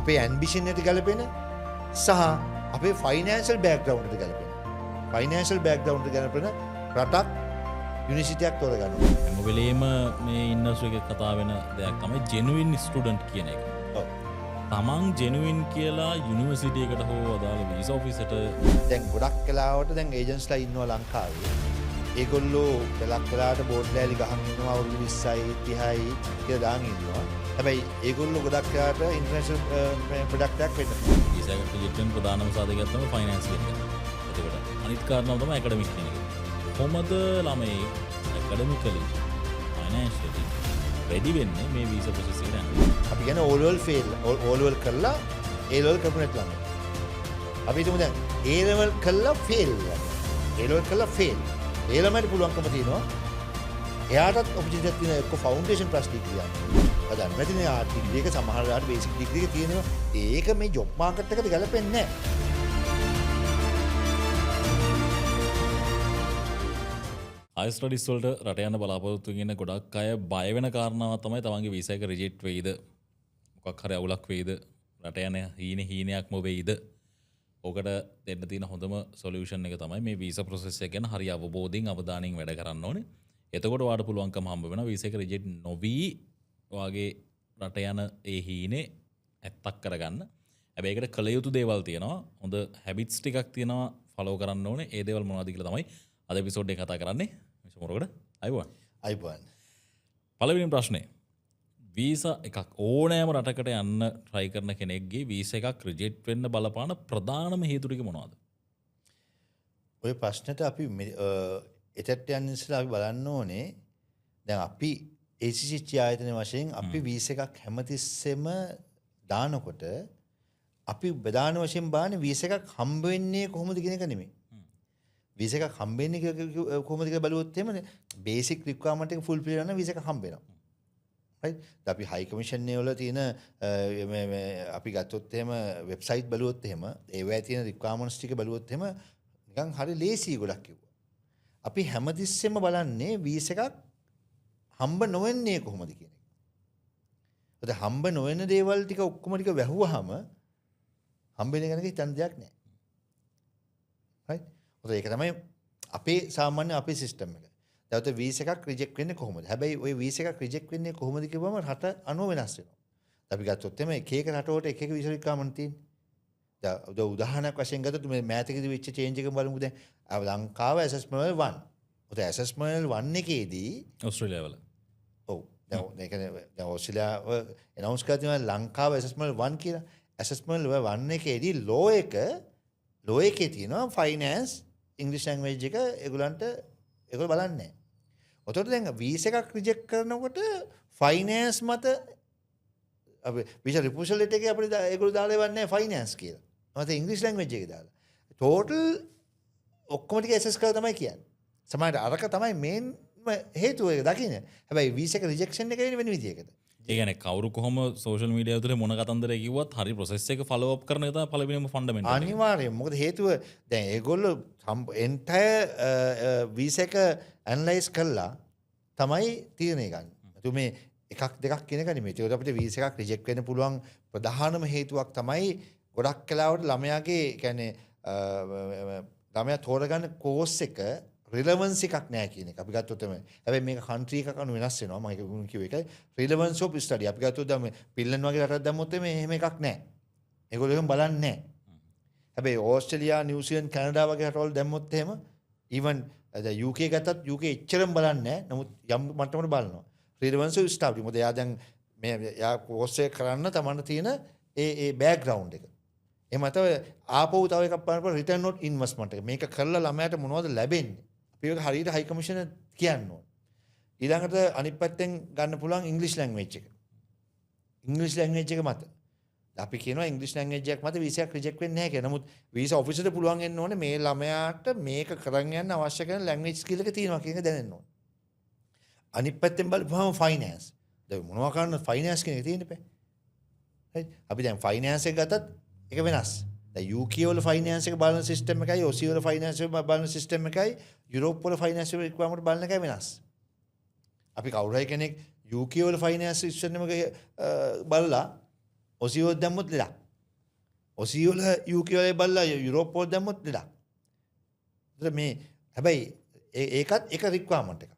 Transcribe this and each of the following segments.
අපේ ඇම්බිෂන් එකට ගැලපෙන සහ අපේ ෆයිනෑන්ෂල් බෑග්ග්‍රවුන්ඩ් එකට ගැලපෙන. ෆයිනෑන්ෂල් බෑග්ග්‍රවුන්ඩ් එකට ගැලපෙන රටක් යුනිවර්සිටියක් තෝරගන්න. හැම වෙලේම මේ ඉන්ඩස්ට්‍රි එකේ කතා වෙන දෙයක් තමයි ජෙනුයින් ස්ටුඩන්ට් කියන එක. ඔව්. තමන් ජෙනුයින් කියලා යුනිවර්සිටි එකට හෝ අදාළ වීසා ඔෆිසට දැන් ගොඩක් වෙලාවට දැන් ඒජන්ට්ස්ලා ඉන්නවා ලංකාවේ. ඒගොල්ලෝ ගොඩක් වෙලාවට බෝඩ් ලෑලි ගහන් ඉන්නවා අවුරුදු 20යි 30යි කියලා දාන් ඉන්නවා. හැබැයි ඒගොල්ලෝ ගොඩක් වෙලාවට ඉන්ටර්නැෂනල් ප්‍රොඩක්ට් එකක් වෙන්න. වීසා එකට රිජෙක්ට් වෙන ප්‍රධානම සාධකයක් තමයි ෆයිනෑන්ස් කියන එක. ඒකට අනිත් කාරණාව තමයි ඇකඩමික් කියන එක. කොහොමද ළමයි ඇකඩමිකලි ෆයිනෑන්ෂියලි රෙඩි වෙන්නේ මේ වීසා ප්‍රොසෙස් එකට යන්න? අපි කියන්නේ all level fail all level කරලා ඒ ලෙවල් කරපු නැත් ළමයි. අපි හිතමු දැන් ඒ ලෙවල් කරලා ෆේල් වෙනවා. ඒ ලෙවල් කරලා ෆේල්. ඒ ළමයට පුළුවන්කම තියෙනවා එයාටත් ඔපචුනිටි එකක් තියෙනවා එක්ක ෆවුන්ඩේෂන් ප්ලස් ඩිග්‍රී යන්න. අදන් නැතිනේ ආ ඩිග්‍රී එක සමහර වෙලාවට බේසික් ඩිග්‍රී එක තියෙනවා. ඒක මේ ජොබ් මාකට් එකට ගැලපෙන්නේ නැහැ. හයි ස්ටඩිස් වලට රට යන බලාපොරොත්තු වෙන ගොඩක් අය බය වෙන කාරණාවක් තමයි තමන්ගේ වීසා එක රිජෙක්ට් වෙයිද මොකක් හරි අවුලක් වෙයිද රට යන හීනයක්ම වෙයිද. ඕකට දෙන්න තියෙන හොඳම සොලියුෂන් එක තමයි මේ වීසා ප්‍රොසෙස් එක ගැන හරි අවබෝධයෙන් අවධානයෙන් වැඩ කරන්න ඕනේ. එතකොට ඔයාලට පුළුවන්කම හම්බ වෙනවා වීසා එක රිජෙක්ට් නොවි ඔයාගේ රට යන ඒ හීනේ ඇත්තක් කරගන්න. හැබැයි ඒකට කළ යුතු දේවල් තියෙනවා. හොඳ හැබිට්ස් ටිකක් තියෙනවා ෆලෝ කරන්න ඕනේ. ඒ දේවල් මොනවද කියලා තමයි අද එපිසෝඩ් එක කතා කරන්නේ. මොරකට අයිබෝන්. පළවෙනි ප්‍රශ්නේ. වීසා එකක් ඕනෑම රටකට යන්න try කරන කෙනෙක්ගේ වීසා එකක් රිජෙක්ට් වෙන්න බලපාන ප්‍රධානම හේතු ටික මොනවද? ඔය ප්‍රශ්නෙට අපි එතට යන්න ඉස්සෙල්ලා අපි බලන්න ඕනේ දැන් අපි ACC ආයතන වශයෙන් අපි වීසා එකක් හැමතිස්සෙම දානකොට අපි ප්‍රධාන වශයෙන් බලන්නේ වීසා එකක් හම්බ වෙන්නේ කොහොමද කියන එක නෙමෙයි. වීසා එකක් හම්බෙන්නේ කොහොමද කියලා බලුවොත් එහෙම බේසික් රික්වයර්මන්ට් එක ෆුල්ෆිල් කරන වීසා එක හම්බ වෙනවා. රයිට්. අපි හයි කමිෂන් වල තියෙන මේ අපි ගත්තොත් එහෙම වෙබ්සයිට් බලුවොත් එහෙම ඒවැය තියෙන රික්වයර්මන්ට්ස් ටික බලුවොත් එහෙම නිකන් හරි ලේසි ගොඩක් කිව්වා. අපි හැමතිස්සෙම බලන්නේ වීසා එකක් හම්බ නොවෙන්නේ කොහොමද කියන එක. ඒත් හම්බ නොවන දේවල් ටික ඔක්කොම ටික වැහුවාම හම්බෙන එක ගැන හිතන්න දෙයක් නැහැ. රයිට්. ඒක තමයි අපේ සාමාන්‍ය අපේ සිස්ටම් එක. දැන් වීසා එකක් රිජෙක්ට් වෙන්නේ කොහොමද? හැබැයි ওই වීසා එකක් රිජෙක්ට් වෙන්නේ කොහොමද කියවම රට අනුව වෙනස් වෙනවා. අපි ගත්තොත් එමේ එක එක රටවලට එක එක වීසා රික්වයර්මන්ට් තියෙනවා. දැන් උදාහරණයක් වශයෙන් ගත්තොත් මේ මෑතකදී වෙච්ච චේන්ජ් එක බලමු දැන්. ලංකාව ඇසස්මන්ට් 1. ඔත ඇසස්මන්ට් 1 එකේදී ඕස්ට්‍රේලියාව වල. ඔව්. දැන් ඕස්ට්‍රේලියාව ඇනවුන්ස් කරලා තියෙනවා ලංකාව ඇසස්මන්ට් 1 කියලා. ඇසස්මන්ට් 1 එකේදී ලෝ එකේ තියෙනවා ෆයිනෑන්ස් ඉංග්‍රීසි ලැන්ග්වේජ් එක ඒගොල්ලෝ බලන්නේ නැහැ. ඔතකොට දැන් වීසා එකක් රිජෙක්ට් කරනකොට ෆයිනෑන්ස් මත අපි වීසා රිප්‍රොපෝසල් ලෙටර් එකේ අපිට ඒගොල්ලෝ දාලා ඉවන්නේ ෆයිනෑන්ස් කියලා. නැත්නම් ඉංග්‍රීසි ලැන්ග්වේජ් එකේ දාලා. ටෝටල් ඔක්කොම ටික ඇසස් කරලා තමයි කියන්නේ. සමහරවිට අරක තමයි මේන් හේතුව ඒක දකින්න. හැබැයි වීසා එක රිජෙක්ෂන් එක වෙන විදියකට. ඒ කියන්නේ කවුරු කොහොම සෝෂල් මීඩියා ඇතුලේ මොන කතන්දරය කිව්වත් හරි ප්‍රොසෙස් එක ෆලෝ අප් කරන එක තමයි පළවෙනිම ෆන්ඩමෙන්ටල් එක. අනිවාර්යයෙන්. මොකද හේතුව දැන් ඒගොල්ලෝ එන්ටයර් වීසා එක ඇනලයිස් කළා තමයි තීරණය ගන්න. ඒතු මේ එකක් දෙකක් කියන එක නෙමෙයි. ඒකට අපිට වීසා එකක් රිජෙක්ට් වෙන්න පුළුවන් ප්‍රධානම හේතුවක් තමයි ගොඩක් කලාවට ළමයාගේ කියන්නේ ළමයා තෝරගන්න කෝස් එක රිලවන්ස් එකක් නැහැ කියන එක. අපි ගත්තොත් තමයි. හැබැයි මේක කන්ට්‍රි එකක් අනුව වෙනස් වෙනවා. මම ඒක කිව්ව එකයි. රිලවන්ස් ඔෆ් ස්ටඩි. අපි ගත්තොත් දැන් මේ පින්ලන්ඩ් වගේ රටක් දැම්මොත් මේ එහෙම එකක් නැහැ. ඒගොල්ලෝ එහෙම බලන්නේ නැහැ. හැබැයි ඕස්ට්‍රේලියා, නිව්සීලන්ත, කැනඩා වගේ රටවල් දැම්මොත් එහෙම even දැන් UK ගත්තත් UK එච්චරම බලන්නේ නැහැ. නමුත් යම් මට්ටමකට බලනවා. රිලවන්ස් ඔෆ් ස්ටඩි. මොකද එයා දැන් මේ එයා කෝස් එක කරන්න තමන්න තියෙන ඒ බෑග්ග්‍රවුන්ඩ් එක. එහෙම නැත්නම් ආපහු තව එකක් බලනකොට රිටර්න් ඔන් ඉන්වෙස්ට්මන්ට් එක. මේක කරලා ළමයාට මොනවද ලැබෙන්නේ? ඒක හරියට හයි කමිෂන කියන්න ඕන. ඊළඟට අනිත් පැත්තෙන් ගන්න පුළුවන් ඉංග්‍රීසි ලැන්ග්වේජ් එක. ඉංග්‍රීසි ලැන්ග්වේජ් එක මත. අපි කියනවා ඉංග්‍රීසි ලැන්ග්වේජ් එකක් මත වීසා එක රිජෙක්ට් වෙන්නේ නැහැ කියලා. නමුත් වීසා ඔෆිසරට පුළුවන් වෙන්න ඕනේ මේ ළමයාට මේක කරන් යන්න අවශ්‍ය කරන ලැන්ග්වේජ් ස්කිල් එක තියෙනවා කියන එක දැනෙන්න ඕනේ. අනිත් පැත්තෙන් බලපුවම ෆයිනෑන්ස්. දැන් මොනවා කරන්න ෆයිනෑන්ස් කියන එක තියෙන්න බෑ. හරි. අපි දැන් ෆයිනෑන්ස් එක ගත්තත් ඒක වෙනස්. දැන් UK වල ෆයිනෑන්ස් එක බලන සිස්ටම් එකයි OC වල ෆයිනෑන්ස් එක බලන සිස්ටම් එකයි යුරෝප් වල ෆයිනෑන්ස් රික්වයර්මන්ට් බලන එකයි වෙනස්. අපි කවුරු හරි කෙනෙක් UK වල ෆයිනෑන්ස් සිස්ටම් එක බලලා ඔසියෝ දැම්මොත් ලෙඩක්. ඔසියෝ වල UK වල බලලා යුරෝප් වල දැම්මොත් ලෙඩක්. ඒතර මේ හැබැයි ඒකත් එක රික්වයර්මන්ට් එකක්.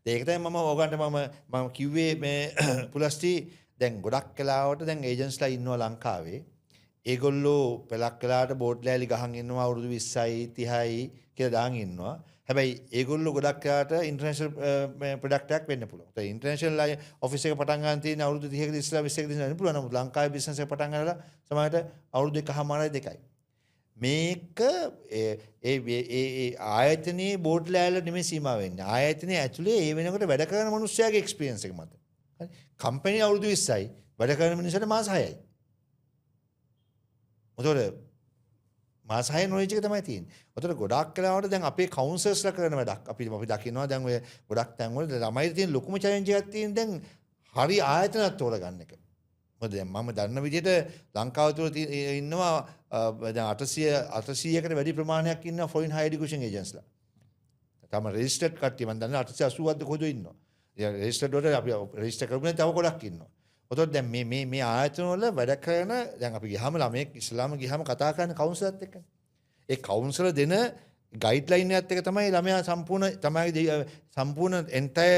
ඒක තමයි මම ඕගන්ට මම කිව්වේ මේ පුලස්ටි දැන් ගොඩක් කලාවට දැන් ඒජන්ට්ස්ලා ඉන්නවා ලංකාවේ. ඒගොල්ලෝ පළක් කලාවට බෝඩ් ලෑලි ගහන් ඉන්නවා අවුරුදු 20යි 30යි කියලා දාන් ඉන්නවා. හැබැයි ඒගොල්ලෝ ගොඩක් කලාවට ඉන්ටර්නැෂනල් ප්‍රොඩක්ට් එකක් වෙන්න පුළුවන්. ඒ ඉන්ටර්නැෂනල් ඔෆිස් එක පටන් ගන්න තියෙන අවුරුදු 30ක ඉස්සලා 20ක ඉස්සලා වෙන්න පුළුවන්. නමුත් ලංකාවේ බිස්නස් එක පටන් ගන්නලා සමහරට අවුරුදු 1කමාරයි 2යි. මේක ඒ ආයතනයේ බෝඩ් ලෑල්ල නෙමෙයි සීමා වෙන්නේ. ආයතනයේ ඇතුලේ ඒ වෙනකොට වැඩ කරන මිනිස්සයාගේ එක්ස්පීරියන්ස් එක මත. හරි. කම්පැනි අවුරුදු 20යි වැඩ කරන මිනිස්සුන්ට මාස 6යි. මොකද මාස 6 නොලෙජ් එක තමයි තියෙන්නේ. උතර ගොඩක් කලාවට දැන් අපේ කවුන්සලර්ස්ලා කරන වැඩක් අපි දකිනවා දැන් ඔය ගොඩක් තැන්වල ළමයි තියෙන ලොකුම චැලෙන්ජ් එකක් තියෙන දැන් හරි ආයතනයක් තෝරගන්න එක. මොකද දැන් මම දන්න විදිහට ලංකාව තුළ ඉන්නවා දැන් 800කට වැඩි ප්‍රමාණයක් ඉන්නවා ෆොරින් හයර් එඩියුකේෂන් ඒජන්ට්ස්ලා. තම රෙජිස්ටර්ඩ් කට්ටිය මම දන්නවා 880ක්ද කොහෙද ඉන්නවා. ඒ රෙජිස්ටර්ඩ් වලට අපි රෙජිස්ටර් කරගන්න තව ගොඩක් ඉන්නවා. ඔතකොට දැන් මේ ආයතන වල වැඩ කරන දැන් අපි ගියාම ළමයෙක් ඉස්ලාම ගියාම කතා කරන කවුන්සලර්ත් එක්කනේ. ඒ කවුන්සලර් දෙන ගයිඩ්ලයින් එකත් එක තමයි ළමයා සම්පූර්ණ එන්ටයර්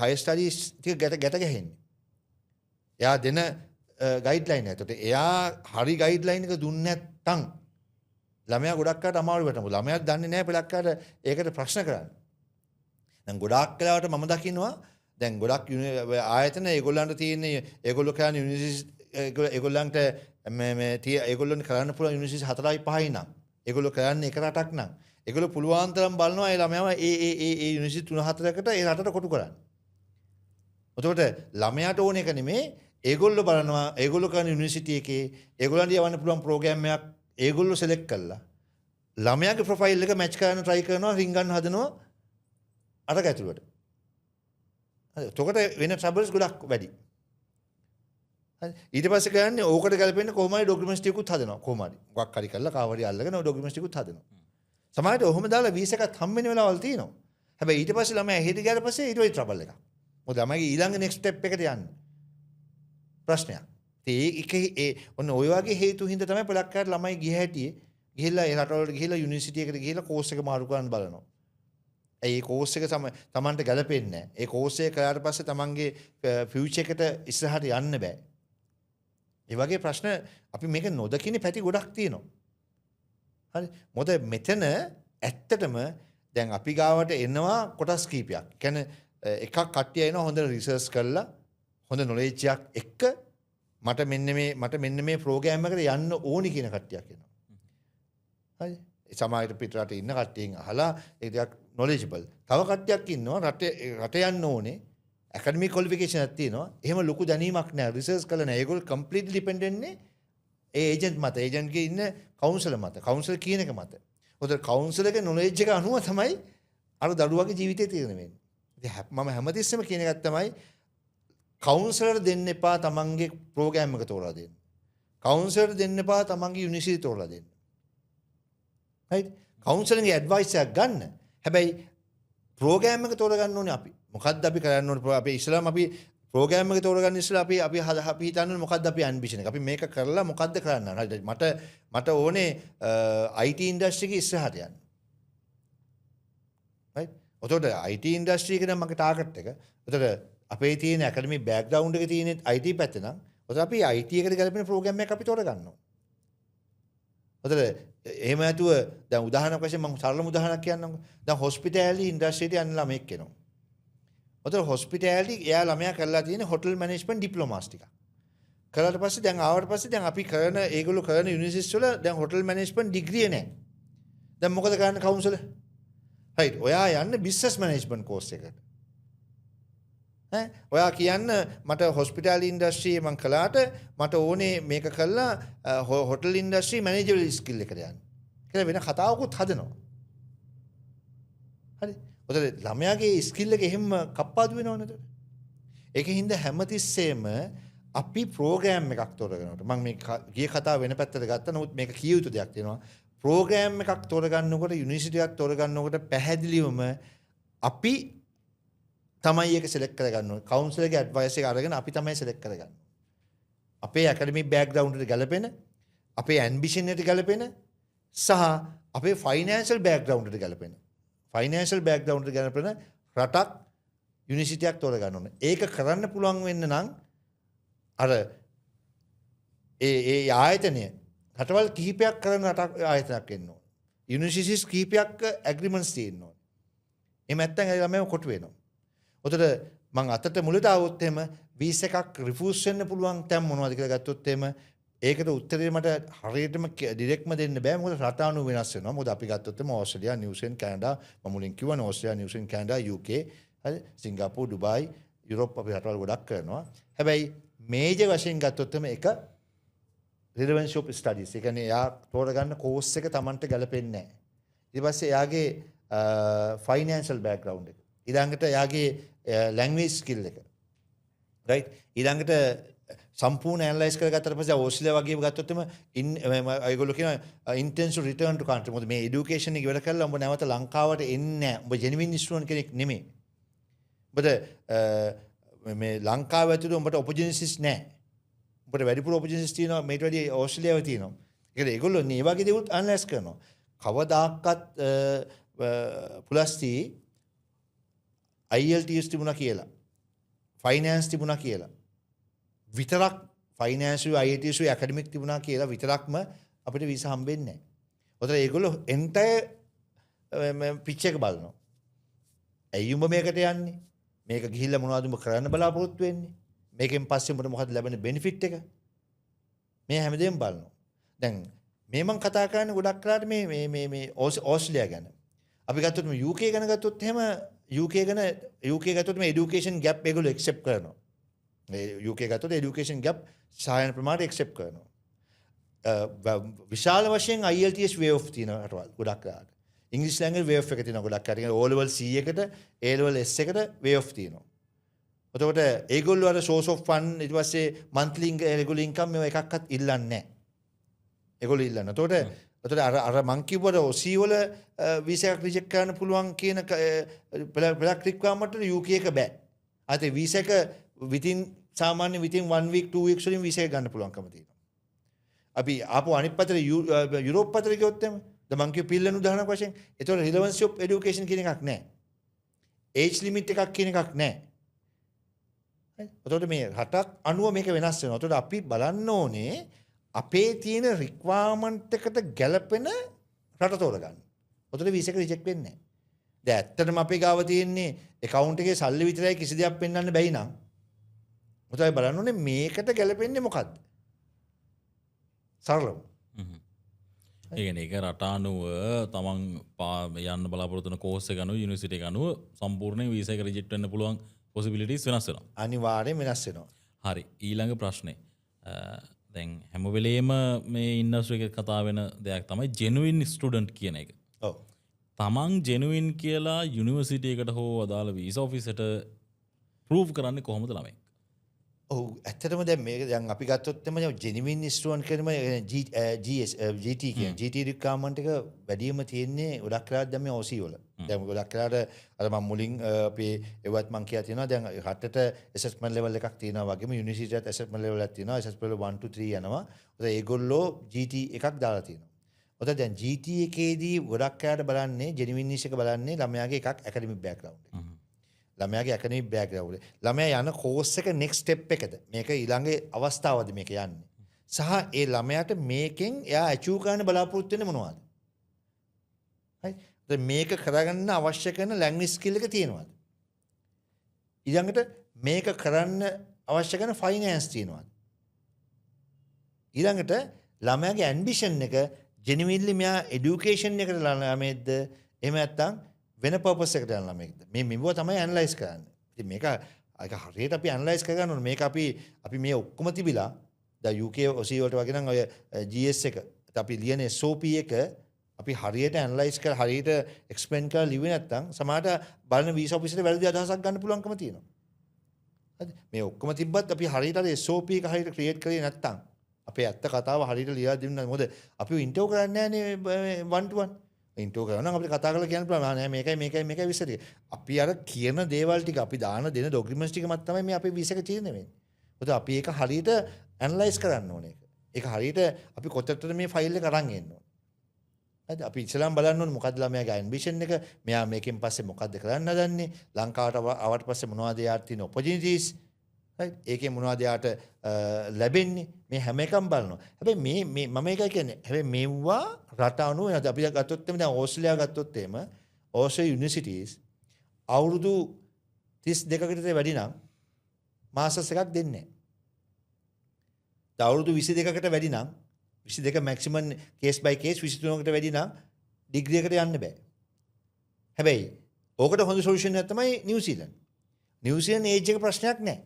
හයර් ස්ටඩීස් ටික ගැට ගැහෙන්නේ. එයා දෙන ගයිඩ්ලයින් එක. එතකොට එයා හරි ගයිඩ්ලයින් එක දුන්නේ නැත්නම් ළමයා ගොඩක් අයට අමාරු වෙනවා. ළමයාත් දන්නේ නැහැ පළක් අයට ඒකට ප්‍රශ්න කරන්න. දැන් ගොඩක් කාලවට මම දකින්නවා දැන් ගොඩක් ආයතන ඒගොල්ලන්ට තියෙන ඒගොල්ලෝ කරන ඒගොල්ලන්ට ඒගොල්ලොන් කරන්න පුළුවන් යුනිවර්සිටි 4යි 5යි නම් ඒගොල්ලෝ කරන්නේ එක රටක් නම් ඒගොල්ලෝ පුළුවන් තරම් බලනවා ඒ ළමයාව ඒ යුනිවර්සිටි 3-4කට ඒ රටට කොටු කරන්න. එතකොට ළමයාට ඕන එක නෙමෙයි ඒගොල්ලෝ බලනවා ඒගොල්ලෝ කරන යුනිවර්සිටි එකේ ඒගොල්ලන්ට යවන්න පුළුවන් ප්‍රෝග්‍රෑම් එකක් ඒගොල්ලෝ සෙලෙක්ට් කරලා ළමයාගේ ප්‍රොෆයිල් එක මැච් කරන්න try කරනවා රින්ගන්න හදනවා අර ගැතුලට. එතකොට වෙන ට්‍රබල්ස් ගොඩක් වැඩි. හරි. ඊට පස්සේ කරන්නේ ඕකට ගැලපෙන්න කොහොම හරි ඩොකියුමන්ට්ස් ටිකකුත් හදනවා. කොහොම හරි. මොකක් හරි කරලා කාවරි අල්ලගෙන ඔය ඩොකියුමන්ට්ස් ටිකකුත් හදනවා. සමහරවිට ඔහොම දාලා වීසා එකක් හම්බෙන වෙලාවල් තියෙනවා. හැබැයි ඊට පස්සේ ළමයා එහෙට ගියාට පස්සේ ඊට වෙයි ට්‍රබල් එකක්. මොකද ළමයිගේ ඊළඟ නෙක්ස්ට් ස්ටෙප් එකට යන්නේ. ප්‍රශ්නයක්. ඒ ඔන්න ඔය වගේ හේතු හින්දා තමයි පළක්කාට ළමයි ගිය හැටියේ ගිහිල්ලා ඒ රටවලට ගිහිල්ලා යුනිවර්සිටි එකට ගිහිල්ලා කෝස් එක මාරු කරන්න බලනවා. ඒ කෝස් එක තමන්ට ගැලපෙන්නේ නැහැ. ඒ කෝස් එක කරාට පස්සේ තමන්ගේ ෆියුචර් එකට ඉස්සරහට යන්න බෑ. ඒ වගේ ප්‍රශ්න අපි මේක නොදකින පැති ගොඩක් තියෙනවා. හරි. මොකද මෙතන ඇත්තටම දැන් අපි ගාවට එනවා කොටස් කීපයක්. කියන්නේ එකක් කට්ටිය එනවා හොඳ රිසර්ච් කරලා හොඳ නොලෙජ් එකක් එක්ක මට මෙන්න මේ ප්‍රෝග්‍රෑම් එකට යන්න ඕනි කියන කට්ටියක් එනවා. හරි. සමාජයට පිටරට ඉන්න කට්ටියන් අහලා ඒක ටිකක් knowledgeable. තව කට්ටියක් ඉන්නවා රට යන්න ඕනේ. academic qualification එකක් තියෙනවා. එහෙම ලොකු දැනීමක් නැහැ. රිසර්ච් කරලා නැහැ. ඒගොල්ලෝ completely dependent නේ ඒ ඒජන්ට් මත. ඒජන්ට් ගේ ඉන්න කවුන්සලර් මත. කවුන්සලර් කියන එක මත. උදේ කවුන්සලර් ගේ knowledge එක අනුව තමයි අර දරුවාගේ ජීවිතය තීරණය වෙන්නේ. ඉතින් මම හැමතිස්සෙම කියන එකක් තමයි කවුන්සලර් දෙන්න එපා තමන්ගේ ප්‍රෝග්‍රෑම් එක තෝරලා දෙන්න. කවුන්සලර් දෙන්න එපා තමන්ගේ යුනිවර්සිටි තෝරලා දෙන්න. right? කවුන්සලින් ඇඩ්වයිස් එකක් ගන්න. හැබැයි ප්‍රෝග්‍රෑම් එක තෝරගන්න ඕනේ අපි. මොකද්ද අපි කරන්න ඕනේ? අපි ඉස්ලාම අපි ප්‍රෝග්‍රෑම් එක තෝරගන්න ඉස්සලා අපි හිතන්නේ මොකද්ද අපි ඇම්බිෂන් එක. අපි මේක කරලා මොකද්ද කරන්න ඕනේ? හරිද? මට ඕනේ IT ඉන්ඩස්ට්‍රි එකේ ඉස්සරහට යන්න. right? ඔතකොට IT ඉන්ඩස්ට්‍රි එක නම් මගේ ටාගට් එක. ඔතකොට අපේ තියෙන ඇකඩමික් බෑග්ග්‍රවුන්ඩ් එක තියෙන IT පැත්ත නම් ඔතකොට අපි IT එකට ගැලපෙන ප්‍රෝග්‍රෑම් එකක් අපි තෝරගන්න ඕනේ. ඔතන එහෙම නැතුව දැන් උදාහරණයක් වශයෙන් මම සරලම උදාහරණයක් කියන්නම්කෝ. දැන් හොස්පිටැලිටි ඉන්ඩස්ට්‍රියට යන ළමෙක් කෙනෙක්. ඔතන හොස්පිටැලිටි එයා ළමයා කරලා තියෙන හොටල් මැනේජ්මන්ට් ඩිප්ලෝමාස් ටික. කරලා පස්සේ දැන් ආවට පස්සේ දැන් අපි කරන ඒගොල්ලෝ කරන යුනිවර්සිටිස් වල දැන් හොටල් මැනේජ්මන්ට් ඩිග්‍රිය නැහැ. දැන් මොකද කරන්නේ කවුන්සලර්? රයිට්. ඔයා යන්න බිස්නස් මැනේජ්මන්ට් කෝස් එකට. ඔයා කියන්න මට හොස්පිටල් ඉන්ඩස්ට්‍රියේ මං කළාට මට ඕනේ මේක කළා හොටල් ඉන්ඩස්ට්‍රි මැනේජර් ස්කිල් එකට යන්න. කියලා වෙන කතාවකුත් හදනවා. හරි. ඔතන ළමයාගේ ස්කිල් එක එහෙම කප්පාදු වෙනව නේද? ඒකින්ද හැමතිස්සෙම අපි ප්‍රෝග්‍රෑම් එකක් තෝරගන්නකොට මම මේ ගිය කතාව වෙන පැත්තට ගත්තා. නමුත් මේක කිය යුතු දෙයක් තියෙනවා. ප්‍රෝග්‍රෑම් එකක් තෝරගන්නකොට යුනිවර්සිටි එකක් තෝරගන්නකොට පැහැදිලිවම අපි තමයි ඒක සිලෙක්ට් කරගන්න ඕනේ. කවුන්සලර්ගේ ඇඩ්වයිස් එක අරගෙන අපි තමයි සිලෙක්ට් කරගන්නේ. අපේ ඇකඩමික් බෑග්ග්‍රවුන්ඩ් එකට ගැලපෙන, අපේ ඇම්බිෂන් එකට ගැලපෙන සහ අපේ ෆයිනෑන්ෂල් බෑග්ග්‍රවුන්ඩ් එකට ගැලපෙන. ෆයිනෑන්ෂල් බෑග්ග්‍රවුන්ඩ් එකට ගැලපෙන රටක් යුනිවර්සිටියක් තෝරගන්න ඕනේ. ඒක කරන්න පුළුවන් වෙන්න නම් අර ඒ ආයතනය රටවල් කිහිපයක් කරන රටක් ආයතනයක් වෙන්න ඕනේ. යුනිවර්සිටිස් කිහිපයක් ඇග්‍රීමන්ට්ස් තියෙන්න ඕනේ. එහෙම නැත්නම් ඒ ළමයව කොටු වෙනවා. උතට මං අතට මුලට આવොත් එහෙම වීසා එකක් රිෆියුස් වෙන්න පුළුවන් තැන් මොනවද කියලා ගත්තොත් එහෙම ඒකට උත්තරේ මට හරියටම ඩිරෙක්ට්ම දෙන්න බෑ. මොකද රට අනුව වෙනස් වෙනවා. මොකද අපි ගත්තොත් එහෙම ඕස්ට්‍රේලියා, නිව්සීලන්ත, කැනඩා, මම මුලින් කිව්වනේ ඕස්ට්‍රේලියා, නිව්සීලන්ත, කැනඩා, UK, හරි, සිංගප්පූරු, ඩුබායි, යුරෝප් අපි රටවල් ගොඩක් කරනවා. හැබැයි මේජර් වශයෙන් ගත්තොත් එහෙම එක රිලෙවන්ස් ඔෆ් ස්ටඩීස්. ඒ කියන්නේ එයා තෝරගන්න කෝස් එක Tamanට ගැලපෙන්නේ නැහැ. ඊට පස්සේ එයාගේ ෆයිනෑන්ෂල් බෑග්ග්‍රවුන්ඩ් එක. ඊළඟට එයාගේ ලැන්ග්වේජ් ස්කිල් එක. රයිට්. ඊළඟට සම්පූර්ණ ඇනලයිස් කරගත්තට පස්සේ ඕස්ට්‍රේලියා වගේම ගත්තොත් එම ඒගොල්ලෝ කියනවා ඉන්ටෙන්සිව් රිටර්න් ටු කන්ට්‍රි. මොකද මේ এডুকেෂන් එක ඉවර කරලා උඹ නැවත ලංකාවට එන්නේ නැහැ. උඹ ජෙනුවින් ස්ටුඩන්ට් කෙනෙක් නෙමෙයි. ඔබට මේ ලංකාව ඇතුළේ උඹට ඔපචුනිටිස් නැහැ. උඹට වැඩිපුර ඔපචුනිටිස් තියෙනවා මේට වැඩි ඕස්ට්‍රේලියාවේ තියෙනවා. ඒකද ඒගොල්ලෝ මේ වගේ දේවල් ඇනලයිස් කරනවා. කවදාකවත් පුලස්ටි IELTS තිබුණා කියලා ෆයිනෑන්ස් තිබුණා කියලා විතරක් ෆයිනෑන්ස් IELTS ඇකඩමික් තිබුණා කියලා විතරක්ම අපිට වීසා හම්බෙන්නේ නැහැ. ඔතන ඒගොල්ලෝ එන්ටයර් පිච් එක බලනවා. ඇයි උඹ මේකට යන්නේ? මේක ගිහිල්ලා මොනවද උඹ කරන්න බලාපොරොත්තු වෙන්නේ? මේකෙන් පස්සේ උඹට මොකද ලැබෙන බෙනිෆිට් එක? මේ හැමදේම බලනවා. දැන් මේ මම කතා කරන්නේ ගොඩක් කරාට මේ ඕස්ට්‍රේලියා ගැන. අපි ගත්තොත් මේ UK ගැන ගත්තොත් එහෙම UK ගත්තොත් මේ এডুকেෂන් ගැප් ඒගොල්ලෝ ඇක්සෙප්ට් කරනවා. මේ UK ගත්තොත් এডুকেෂන් ගැප් සායන ප්‍රමාණයට ඇක්සෙප්ට් කරනවා. විශාල වශයෙන් IELTS way of තියෙනවා රටවල් ගොඩක් කරාට. ඉංග්‍රීසි ලැන්ග්වේජ් way of එක තියෙනවා ගොඩක් කරාට. O level C එකට A level S එකට way of තියෙනවා. එතකොට ඒගොල්ලෝ අර source of fund ඊට පස්සේ monthly regular income මේවා එකක්වත් ඉල්ලන්නේ නැහැ. ඒගොල්ලෝ ඉල්ලන්නේ. එතකොට අර මං කිව්වට OC වල වීසා එකක් රිජෙක්ට් කරන්න පුළුවන් කියන බ්ලැක් රික්වයර්මන්ට් වල UK එක බෑ. අත වීසා එක within 1 week 2 weeks වලින් වීසා එක ගන්න පුළුවන්කම තියෙනවා. අපි ආපහු අනිත් පැත්තට යුරෝප් පැත්තට ගියොත් එම මං කිව්ව පිල්ලන උදාහරණයක් වශයෙන් ඒතකොට රිලෙවන්සි ඔෆ් এডুকেෂන් කියන එකක් නැහැ. ඒජ් ලිමිට් එකක් කියන එකක් නැහැ. එතකොට මේ රටක් අනුව මේක වෙනස් වෙනවා. එතකොට අපි බලන්න ඕනේ අපේ තියෙන රික්වයර්මන්ට් එකට ගැලපෙන රට තෝරගන්න. එතකොට වීසා එක රිජෙක්ට් වෙන්නේ නැහැ. දැන් ඇත්තටම අපේ ගාව තියෙන්නේ account එකේ සල්ලි විතරයි කිසි දෙයක් පෙන්වන්න බැයි නම් මොකද බලන්න ඕනේ මේකට ගැලපෙන්නේ මොකද්ද? සරලව. ඒ කියන්නේ ඒක රට අනුව තමන් යන්න බලාපොරොත්තු වෙන කෝස් එක අනුව යුනිවර්සිටි එක අනුව සම්පූර්ණයෙන් වීසා එක රිජෙක්ට් වෙන්න පුළුවන් possibilities වෙනස් වෙනවා. අනිවාර්යයෙන් වෙනස් වෙනවා. හරි. ඊළඟ ප්‍රශ්නේ. දැන් හැම වෙලේම මේ ඉන්ඩස්ට්‍රි එකේ කතා වෙන දෙයක් තමයි genuine student කියන එක. ඔව්. තමන් genuine කියලා යුනිවර්සිටි එකට හෝ අදාළ වීසා ඔෆිස් එකට ප්‍රූව් කරන්නේ කොහොමද ළමයි? ඔව් ඇත්තටම දැන් මේක දැන් අපි ගත්තොත් එම ජෙනුවින් ස්ටුඩන්ට් කියනම GT කියන GT රික්වයර්මන්ට් එක වැඩිම තියෙන්නේ ගොඩක් වෙලාවට දැන් මේ OC වල. දැන් ගොඩක් වෙලාවට අර මම මුලින් අපේ එවත් මම කියලා තියෙනවා දැන් රටට ඇසෙස්මන්ට් ලෙවල් එකක් තියෙනවා වගේම යුනිවර්සිටියට ඇසෙස්මන්ට් ලෙවල් එකක් තියෙනවා. ඇසෙස්මන්ට් ලෙවල් 1 2 3 යනවා. ඒත් ඒගොල්ලෝ GT එකක් දාලා තියෙනවා. ඔතන දැන් GT එකේදී ගොඩක් වෙලාවට බලන්නේ ජෙනුවින්ස් එක බලන්නේ ළමයාගේ එකක් ඇකඩමික් බෑග්ග්‍රවුන්ඩ් එක. ළමයාගේ ඇකඩමික් බෑග්ග්‍රවුන්ඩ් එක. ළමයා යන කෝස් එක නෙක්ස්ට් ස්ටෙප් එකද? මේක ඊළඟ අවස්ථාවද මේක යන්නේ? සහ ඒ ළමයාට මේකෙන් එයා ඇචීව් කරන්න බලාපොරොත්තු වෙන්නේ මොනවද? හරි. දැන් මේක කරගන්න අවශ්‍ය කරන ලැන්ග්වේජ් ස්කිල් එක තියෙනවද? ඊළඟට මේක කරන්න අවශ්‍ය කරන ෆයිනෑන්ස් තියෙනවද? ඊළඟට ළමයාගේ ඇම්බිෂන් එක ජෙනුවින්ලි මෙයා এডুকেෂන් එකට ළමයෙක්ද? එහෙම නැත්නම් වෙන පර්පස් එකකට යන ළමයෙක්ද? මේ මෙව තමයි ඇනලයිස් කරන්නේ. ඉතින් මේක හරියට අපි ඇනලයිස් කරගන්න ඕනේ. මේක අපි මේ ඔක්කොම තිබිලා දැන් UK OC වලට වගේ නම් ඔය GS එක අපි ලියන SOP එක අපි හරියට ඇනලයිස් කරලා හරියට එක්ස්ප්ලেইন කරලා ලිව්වේ නැත්නම් සමහරට බලන වීසා ඔෆිසර් වැරදි අදහසක් ගන්න පුළුවන්කම තියෙනවා. හරිද? මේ ඔක්කොම තිබ්බත් අපි හරියට අර SOP එක හරියට ක්‍රියේට් කරේ නැත්නම් අපේ ඇත්ත කතාව හරියට ලියලා දෙන්න මොකද අපි ඉන්ටර්වයුව කරන්නේ නැහැනේ 1 to 1. ඉන්ට්‍රෝ කරනවා නම් අපිට කතා කරලා කියන්න පුළුවන් නෑ මේකයි විස්තර ටික. අපි අර කියන දේවල් ටික අපි දාන දෙන ඩොකියුමන්ට්ස් ටික මත තමයි මේ අපේ වීසා එක තීරණය වෙන්නේ. මොකද අපි ඒක හරියට ඇනලයිස් කරන්න ඕනේ ඒක. ඒක හරියට අපි කොතනද මේ ෆයිල් එක අරන් එන්න ඕනේ. හරිද? අපි ඉස්සෙල්ලාම බලන්න ඕනේ මොකද්ද ළමයාගේ ඇම්බිෂන් එක, මෙයා මේකෙන් පස්සේ මොකද්ද කරන්න හදන්නේ, ලංකාවට ආවට පස්සේ මොනවද යාට තියෙන ඔපචුනිටිස්, right? ඒකේ මොනවද යාට ලැබෙන්නේ, මේ හැම එකම බලනවා. හැබැයි මේ මම ඒකයි කියන්නේ. හැබැයි මේවා රට අනුව අපි ගත්තොත් එimhe දැන් ඕස්ට්‍රේලියාව ගත්තොත් එහෙම ඕස්ට්‍රේලියා යුනිවර්සිටිස් අවුරුදු 32කට වැඩි නම් මාස්ටර්ස් එකක් දෙන්නේ නැහැ. අවුරුදු 22කට වැඩි නම් 22 මැක්සිමම් කේස් බයි කේස් 23කට වැඩි නම් ඩිග්‍රී එකට යන්න බෑ. හැබැයි ඕකට හොඳ සොලියුෂන් එකක් තමයි නිව්සීලන්ත. නිව්සීලන්ත ඒජ් එක ප්‍රශ්නයක් නැහැ.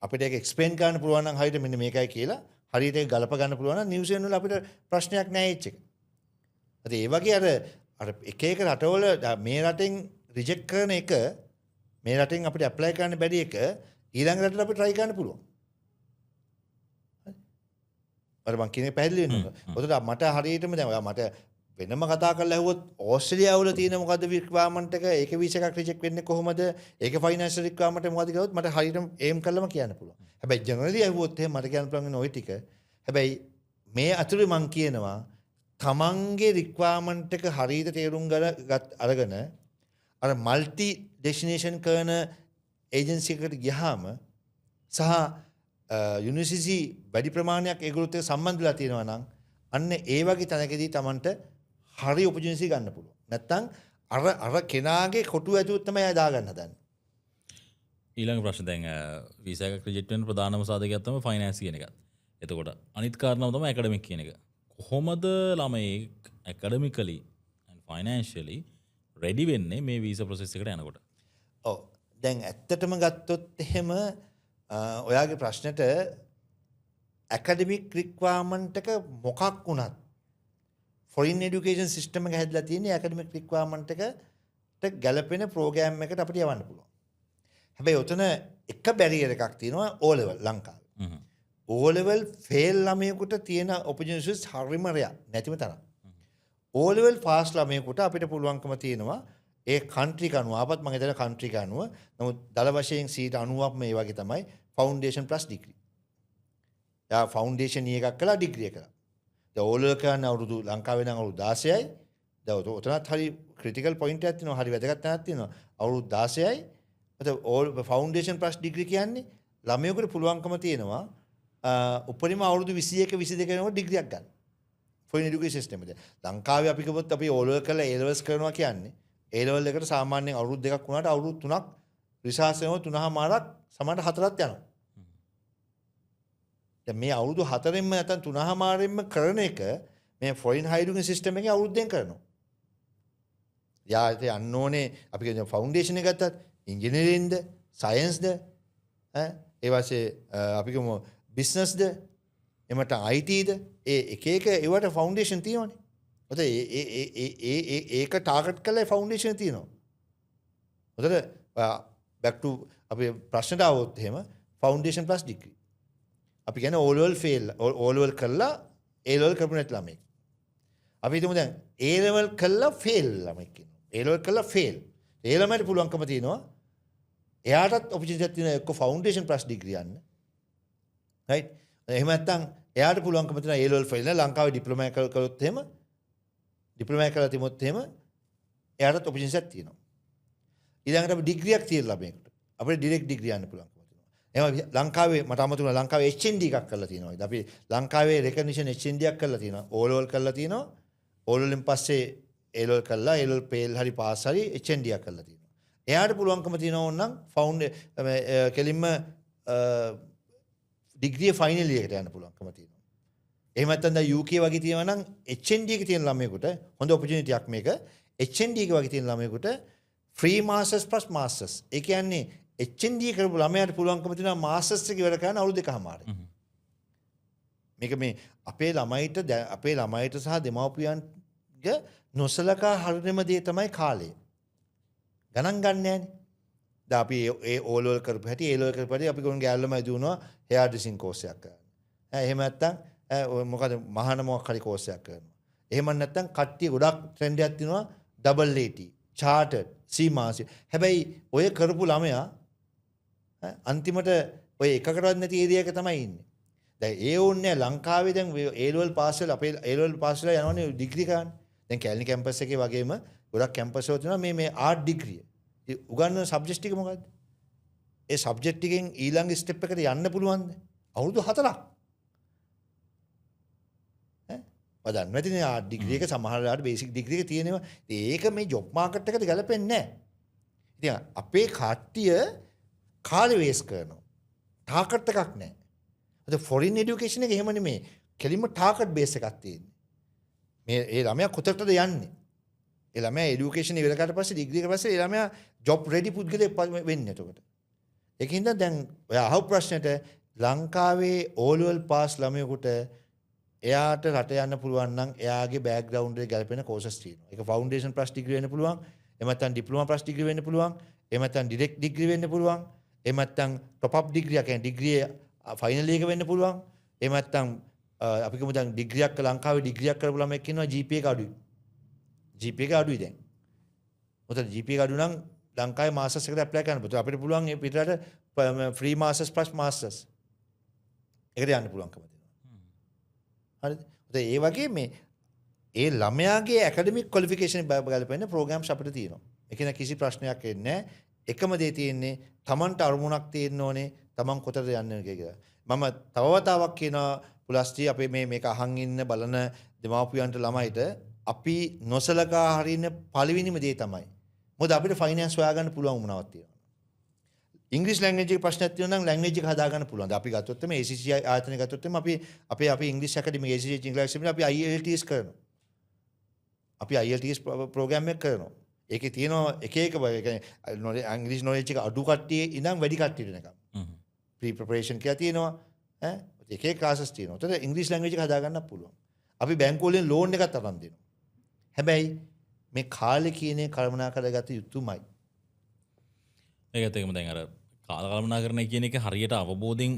අපිට ඒක එක්ස්ප්ලেইন කරන්න පුළුවන් නම් හරියට මෙන්න මේකයි කියලා හරියට ඒක ගලප ගන්න පුළුවන් නම් නිව්සීලන්ත වල අපිට ප්‍රශ්නයක් නැහැ ඒජ් එක. ඒ වගේ අර එක එක රටවල මේ රටෙන් රිජෙක්ට් කරන එක මේ රටෙන් අපිට ඇප්ලයි කරන්න බැරි එක ඊළඟ රටට අපි try කරන්න පුළුවන්. හරි මං කියන්නේ පැහැදිලි වෙනවා. ඔතන මට හරියටම දැන් ඔයා මට වෙනම කතා කරලා ඇහුවොත් ඕස්ට්‍රේලියාව වල තියෙන මොකද්ද රික්වයර්මන්ට් එක, ඒක වීසා එකක් රිජෙක්ට් වෙන්නේ කොහොමද, ඒක ෆයිනෑන්ෂල් රික්වයර්මන්ට් එක මොකද්ද කියලාත් මට හරියටම ඒම් කරලම කියන්න පුළුවන්. හැබැයි ජෙනරලි ඇහුවොත් එහෙම මට කියන්න පුළුවන් වෙන ওই ටික. හැබැයි මේ අතුරු මං කියනවා තමන්ගේ රික්වයර්මන්ට් එක හරියට තේරුම් අරගෙන අර මල්ටි ඩෙස්ටිනේෂන් කරන ඒජන්සි එකකට ගියාම සහ යුනිවර්සිටි වැඩි ප්‍රමාණයක් ඒගොල්ලොත් එක්ක සම්බන්ධ වෙලා තියෙනවා නම් අන්න ඒ වගේ තැනකදී Tamanට හරි ඔපචුනිටි ගන්න පුළුවන්. නැත්තම් අර කෙනාගේ කොටු ඇතුළත තමයි ආය දාගන්න හදන්නේ. ඊළඟ ප්‍රශ්න දැන් වීසා එකක් රිජෙක්ට් වෙන ප්‍රධානම සාධකයක් තමයි ෆයිනෑන්ස් කියන එක. එතකොට අනිත් කාරණාව තමයි ඇකඩමික් කියන එක. කොහොමද ළමයි ඇකඩමිකලි and financially ready වෙන්නේ මේ වීසා process එකට යනකොට? ඔව්. දැන් ඇත්තටම ගත්තොත් එහෙම ඔයාගේ ප්‍රශ්නෙට ඇකඩමික් රික්වයර්මන්ට් එක මොකක් වුණත් ෆොරින් එඩියුකේෂන් සිස්ටම් එක හැදලා තියෙන්නේ ඇකඩමික් රික්වයර්මන්ට් එකට ගැලපෙන ප්‍රෝග්‍රෑම් එකකට අපිට යවන්න පුළුවන්. හැබැයි ඔතන එක බැරියර් එකක් තියෙනවා O level ලංකාවේ. O level ෆේල් ළමයෙකුට තියෙන ඔපචුනිටිස් හරිම රෙයා නැතිම තරම්. O level පාස් ළමයෙකුට අපිට පුළුවන්කම තියෙනවා ඒ කන්ට්‍රි එක අනුව ආපත් මම හිතන කන්ට්‍රි එක අනුව නමුත් දල වශයෙන් 90ක් මේ වගේ තමයි ෆවුන්ඩේෂන් ප්ලස් ඩිග්‍රී. යා ෆවුන්ඩේෂන් එකක් කළා ඩිග්‍රී එකක්. දැන් ඕල් එක කරන අවුරුදු ලංකාවේ නම් අවුරුදු 16යි. දැන් උතනත් හරි ක්‍රිටිකල් පොයින්ට් එකක් තියෙනවා. හරි වැදගත් තැනක් තියෙනවා. අවුරුදු 16යි. ඒත් ඕල් ෆවුන්ඩේෂන් ප්ලස් ඩිග්‍රී කියන්නේ ළමයෙකුට පුළුවන්කම තියෙනවා උපරිම අවුරුදු 21 22 වෙනකොට ඩිග්‍රියක් ගන්න. ෆොරින් එඩියුකේෂන් සිස්ටම් එකේ. ලංකාවේ අපි කිව්වොත් අපි ඕල් එක කරලා A levels කරනවා කියන්නේ A level එකට සාමාන්‍යයෙන් අවුරුදු 2ක් වුණාට අවුරුදු 3ක් රිසර්ච් වෙනවා 3මාරක් සමහරට 4ක් යනවා. දැන් මේ අවුරුදු 4ෙන්ම නැත්නම් 3මාරෙන්ම කරන එක මේ ෆොරින් හයිර් එඩියුකේෂන් සිස්ටම් එකේ අවුරුද්දෙන් කරනවා. යා ඒ යන්න ඕනේ අපි කියන ෆවුන්ඩේෂන් එක ගත්තත් ඉංජිනේරින්ග්ද සයන්ස්ද ඒ වාසේ අපි කියමු බිස්නස්ද එමට ITද ඒ එක එක ඒවට ෆවුන්ඩේෂන් තියෙනවානේ. ඔතන ඒක ටාගට් කරලා ෆවුන්ඩේෂන් තියෙනවා. ඔතන back to අපි ප්‍රශ්නට આવොත් එහෙම ෆවුන්ඩේෂන් ප්ලස් ඩිග්‍රී. අපි කියන්නේ O level fail O level කළා A level කරපු නැති ළමයි. අපි හිතමු දැන් A level කළා fail ළමයි කියනවා. A level කළා fail. ඒ ළමයට පුළුවන්කම තියෙනවා එයාටත් ඔපචුනිටි එකක් තියෙනවා එක්ක ෆවුන්ඩේෂන් ප්ලස් ඩිග්‍රී යන්න. right? එහෙම නැත්නම් එයාට පුළුවන්කම තියෙනවා A level fail නේ ලංකාවේ ඩිප්ලෝමා කළොත් එහෙම ඩිප්ලෝමා කරලා තිබුණොත් එහෙම එයාටත් ඔපචුනිටි එකක් තියෙනවා. ඊළඟට අපි ඩිග්‍රියක් තියෙන ළමයෙකුට අපිට ඩිරෙක්ට් ඩිග්‍රී යන්න පුළුවන්කම තියෙනවා. එහෙම ලංකාවේ මට අමතකුණා ලංකාවේ HND එකක් කරලා තියෙනවා. අපි ලංකාවේ රෙකග්නිෂන් HND එකක් කරලා තියෙනවා. O level කරලා තියෙනවා. O levelෙන් පස්සේ A level කරලා A level fail හරි පාස් හරි HND එකක් කරලා තියෙනවා. එයාට පුළුවන්කම තියෙනවා ඕනනම් කෙලින්ම ඩිග්‍රී ෆයිනල් එකට යන්න පුළුවන්කම තියෙනවා. එහෙම නැත්නම් දැන් UK වගේ තියෙනවා නම් HND එක තියෙන ළමයෙකුට හොඳ ඔපචුනිටි එකක් මේක. HND එක වගේ තියෙන ළමයෙකුට ෆ්‍රී මාස්ටර්ස් ප්ලස් මාස්ටර්ස්. ඒ කියන්නේ HND කරපු ළමයාට පුළුවන්කම තියෙනවා මාස්ටර්ස් එක ඉවර කරන්න අවුරුදු දෙකමාරයි. මේක මේ අපේ ළමයිට සහ දෙමව්පියන්ගේ නොසලකා හරිනම දේ තමයි කාලය. ගණන් ගන්න නෑනේ. දැන් අපි ඒ O level කරපු හැටි A level කරපු හැටි අපි ගොන් ගෑල්ලමයි දුවනවා hair dressing course එකක් කරන්න. එහෙම නැත්නම් මොකද මහාන මොකක් හරි course එකක් කරනවා. එහෙම නැත්නම් කට්ටිය ගොඩක් ට්‍රෙන්ඩ් එකක් තියෙනවා double AT, chartered, CMAS. හැබැයි ඔය කරපු ළමයා අන්තිමට ඔය එකකටවත් නැති ඒරියා එක තමයි ඉන්නේ. දැන් ඒ ඕන්නේ ලංකාවේ දැන් A level pass වෙලා අපේ A level pass වෙලා යනවනේ ඩිග්‍රී කරන්න. දැන් කැලණි කැම්පස් එකේ වගේම ගොඩක් කැම්පස් වල තියෙනවා මේ ආර්ට් ඩිග්‍රිය. උගන්වන සබ්ජෙක්ට් ටික මොකද්ද? ඒ සබ්ජෙක්ට් ටිකෙන් ඊළඟ ස්ටෙප් එකට යන්න පුළුවන්ද? අවුරුදු 4ක්. වදන් නැතිනේ ආර්ට් ඩිග්‍රී එක සමහර වෙලාවට බේසික් ඩිග්‍රී එක තියෙනවා. ඒක මේ ජොබ් මාකට් එකට ගැලපෙන්නේ නැහැ. ඉතින් අපේ කට්ටිය කාලේ වේස්ට් කරනවා. ටාකට් එකක් නැහැ. අද ෆොරින් এডুকেෂන් එක එහෙම නෙමෙයි. කෙලින්ම ටාකට් බේස් එකක් තියෙන්නේ. මේ ඒ ළමයා කොතනටද යන්නේ? ඒ ළමයා এডুকেෂන් ඉවර කරලා පස්සේ ඩිග්‍රී එක පස්සේ ඒ ළමයා ජොබ් රෙඩි පුද්ගලයෙක් වෙන්නේ එතකොට. ඒකින්ද දැන් ඔය අහපු ප්‍රශ්නෙට ලංකාවේ O level pass ළමයෙකුට එයාට රට යන්න පුළුවන් නම් එයාගේ බෑග්ග්‍රවුන්ඩ් එක ගැලපෙන කෝසස් තියෙනවා. ඒක ෆවුන්ඩේෂන් ප්ලස් ඩිග්‍රී වෙන්න පුළුවන්. එහෙම නැත්නම් ඩිප්ලෝමා ප්ලස් ඩිග්‍රී වෙන්න පුළුවන්. එහෙම නැත්නම් ඩිරෙක්ට් ඩිග්‍රී වෙන්න පුළුවන්. එහෙම නැත්නම් টොප් අප් ඩිග්‍රී කියන්නේ ඩිග්‍රී ෆයිනල් එක වෙන්න පුළුවන්. එහෙම නැත්නම් අපි කියමු දැන් ඩිග්‍රියක් ලංකාවේ ඩිග්‍රියක් කරපු ළමෙක් ඉන්නවා GPA එක අඩුයි. GPA එක අඩුයි දැන්. මොකද GPA එක අඩු නම් ලංකාවේ මාස්ටර්ස් එකට ඇප්ලයි කරන්න පුළුවන්. අපිට පුළුවන් මේ පිටරට ෆ්‍රී මාස්ටර්ස් ප්ලස් මාස්ටර්ස්. ඒකට යන්න පුළුවන්කම තියෙනවා. හරිද? ඒ වගේ මේ ඒ ළමයාගේ ඇකඩමික් ක්වොලිෆිකේෂන් බලපෑන ප්‍රෝග්‍රෑම්ස් අපිට තියෙනවා. ඒක න කිසි ප්‍රශ්නයක් එන්නේ නැහැ. එකම දේ තියෙන්නේ Tamanට අරමුණක් තියෙන්න ඕනේ. Taman කොතනද යන්නේ කියලා. මම තව වතාවක් කියනවා පුලස්ටි අපේ මේක අහන් ඉන්න බලන දෙමාපියන්ට ළමයිට අපි නොසලකා හරින පළවෙනිම දේ තමයි. මොකද අපිට ෆයිනෑන්ස් හොයාගන්න පුළුවන් වුණාවක් තියෙනවා. ඉංග්‍රීසි ලැන්ග්වේජ් එකේ ප්‍රශ්නයක් තියෙනවා නම් ලැන්ග්වේජ් එක හදාගන්න පුළුවන්. අපි ගත්තොත් මේ ACC ආයතනය ගත්තොත් අපි ඉංග්‍රීසි ඇකඩමි ACC ඉංග්‍රීසි අපි IELTS කරනවා. අපි IELTS ප්‍රෝග්‍රෑම් එක කරනවා. ඒකේ තියෙනවා එක ඉංග්‍රීසි නොලෙජ් එක අඩු කට්ටිය ඉඳන් වැඩි කට්ටියට නිකන්. ප්‍රී ප්‍රෙපරේෂන් කියලා තියෙනවා. එක එක ක්ලාසස් තියෙනවා. ඒතර ඉංග්‍රීසි ලැන්ග්වේජ් එක හදාගන්න පුළුවන්. අපි බැංකුව වලින් ලෝන් එකක් අරන් දෙනවා. හැබැයි මේ කාලේ කියන්නේ කල්පනා කරගත යුතුමයි. ඒකත් එකම දැන් අර කාල කල්පනා කරන කියන එක හරියට අවබෝධයෙන්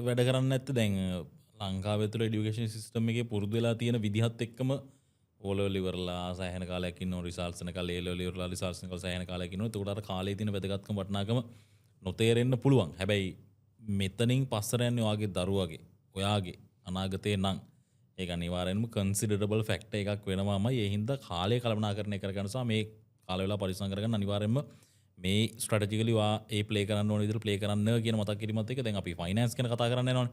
වැඩ කරන්නේ නැත්නම් දැන් ලංකාවේ තුළ এডুকেෂන් සිස්ටම් එකේ පුරුදු වෙලා තියෙන විදිහත් එක්කම ඕලෙවල් ඉවරලා සෑහෙන කාලයක් ඉන්න රිසල්ට්ස් එනකල් ඒලෙවල් ඉවරලා රිසල්ට්ස් එනකල් සෑහෙන කාලයක් ඉන්නවා. ඒකට අර කාලේ තියෙන වැදගත්කම වටිනාකම නොතේරෙන්න පුළුවන්. හැබැයි මෙතනින් පස්සට යන්නේ ඔයාගේ දරුවගේ ඔයාගේ අනාගතේ නම් ඒක අනිවාර්යෙන්ම කන්සිඩරබල් ෆැක්ටර් එකක් වෙනවාමයි. ඒ හින්දා කාලය කළමනාකරණය කරගන්න සහ මේ කාල වේලා පරිස්සම් කරගන්න අනිවාර්යෙන්ම මේ ස්ට්‍රැටජිකලි වා ඒ ප්ලේ කරන්න ඕන විදිහට ප්ලේ කරන්න කියන මතක් කිරීමත් එක්ක දැන් අපි ෆයිනෑන්ස් ගැන කතා කරන්න යනවනේ.